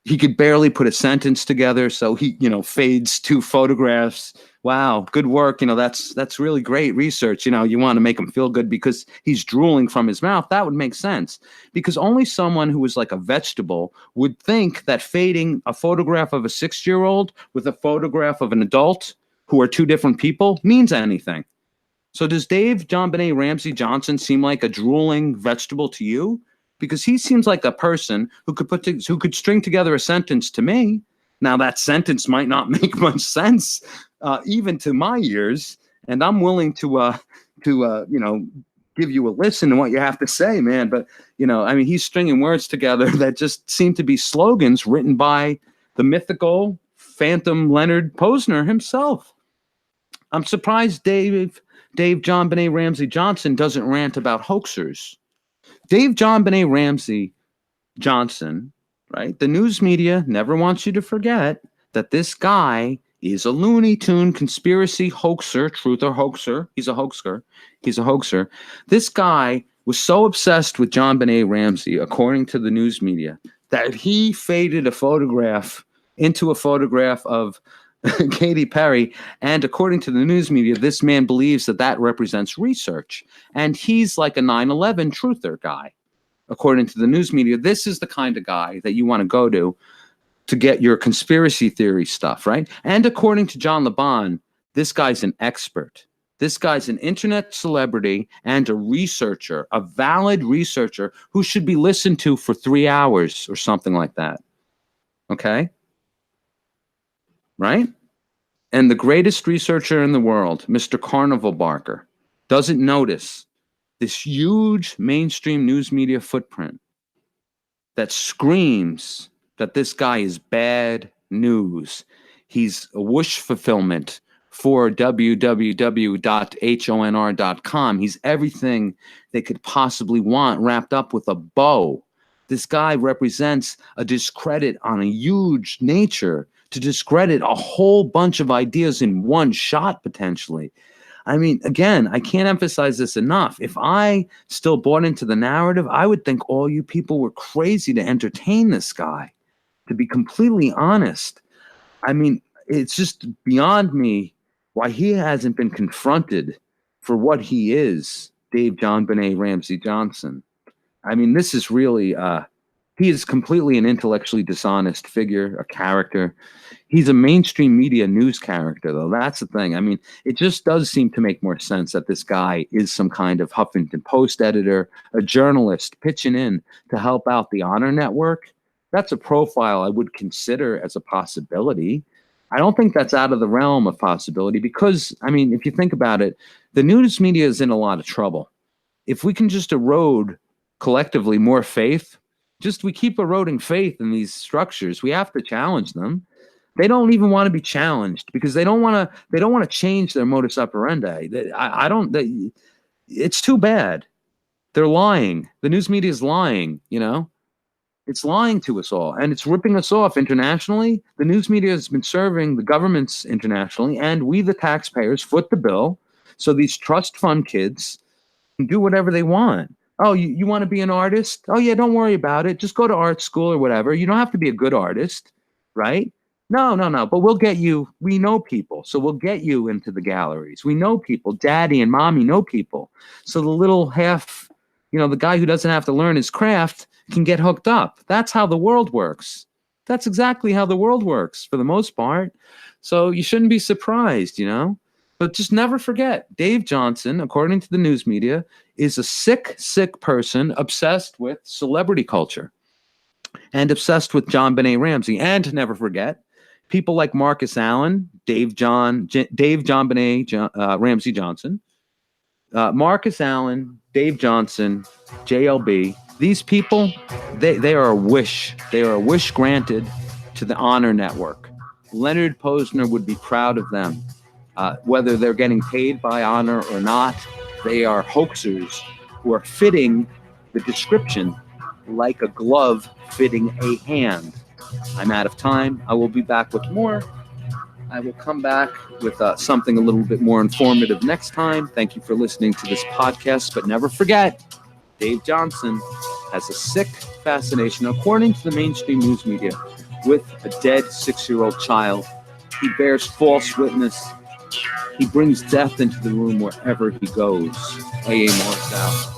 Speaker 1: He could barely put a sentence together, so he, you know, fades two photographs. Wow, good work. You know, that's really great research. You know, you want to make him feel good because he's drooling from his mouth. That would make sense, because only someone who is like a vegetable would think that fading a photograph of a 6-year-old with a photograph of an adult who are two different people means anything. So does Dave John Benet Ramsey Johnson seem like a drooling vegetable to you? Because he seems like a person who could string together a sentence to me. Now that sentence might not make much sense, even to my ears, and I'm willing to you know, give you a listen to what you have to say, man. But you know, I mean, he's stringing words together that just seem to be slogans written by the mythical Phantom Leonard Posner himself. I'm surprised Dave John Benet Ramsey Johnson doesn't rant about hoaxers. Dave John Benet Ramsey Johnson, right? The news media never wants you to forget that this guy is a Looney Tune conspiracy hoaxer, truth or hoaxer. He's a hoaxer. He's a hoaxer. This guy was so obsessed with John Benet Ramsey, according to the news media, that he faded a photograph into a photograph of Katy Perry. And according to the news media, this man believes that that represents research. And he's like a 9/11 truther guy. According to the news media, this is the kind of guy that you want to go to get your conspiracy theory stuff, right? And according to John LeBon, this guy's an expert. This guy's an internet celebrity and a researcher, a valid researcher who should be listened to for 3 hours or something like that. Okay? Right? And the greatest researcher in the world, Mr. Carnival Barker, doesn't notice this huge mainstream news media footprint that screams that this guy is bad news. He's a wish fulfillment for www.honr.com. He's everything they could possibly want wrapped up with a bow. This guy represents a discredit on a huge nature, to discredit a whole bunch of ideas in one shot, potentially. I mean, again, I can't emphasize this enough. If I still bought into the narrative, I would think all you people were crazy to entertain this guy, to be completely honest. I mean, it's just beyond me why he hasn't been confronted for what he is, Dave John Benet Ramsey Johnson. I mean, this is really, he is completely an intellectually dishonest figure, a character. He's a mainstream media news character, though. That's the thing. I mean, it just does seem to make more sense that this guy is some kind of Huffington Post editor, a journalist pitching in to help out the Honor Network. That's a profile I would consider as a possibility. I don't think that's out of the realm of possibility because, I mean, if you think about it, the news media is in a lot of trouble. If we can just erode collectively more faith, we keep eroding faith in these structures. We have to challenge them. They don't even want to be challenged because they don't want to. They don't want to change their modus operandi. I don't. It's too bad. They're lying. The news media is lying. It's lying to us all, and it's ripping us off internationally. The news media has been serving the governments internationally, and we, the taxpayers, foot the bill. So these trust fund kids can do whatever they want. Oh, you want to be an artist? Oh, yeah, don't worry about it. Just go to art school or whatever. You don't have to be a good artist, right? No, no, no. But we'll get you. We know people. So we'll get you into the galleries. We know people. Daddy and mommy know people. So the little the guy who doesn't have to learn his craft can get hooked up. That's how the world works. That's exactly how the world works for the most part. So you shouldn't be surprised, But just never forget, Dave Johnson, according to the news media, is a sick, sick person obsessed with celebrity culture and obsessed with John Benet Ramsey. And never forget, people like Marcus Allen, John Benet Ramsey Johnson, Marcus Allen, Dave Johnson, JLB. These people, they are a wish. They are a wish granted to the Honor Network. Leonard Posner would be proud of them. Whether they're getting paid by Honor or not, they are hoaxers who are fitting the description like a glove fitting a hand. I'm out of time. I will be back with more. I will come back with something a little bit more informative next time. Thank you for listening to this podcast. But never forget, Dave Johnson has a sick fascination, according to the mainstream news media, with a dead 6-year-old child. He bears false witness. He brings death into the room wherever he goes. A.A. Morris out.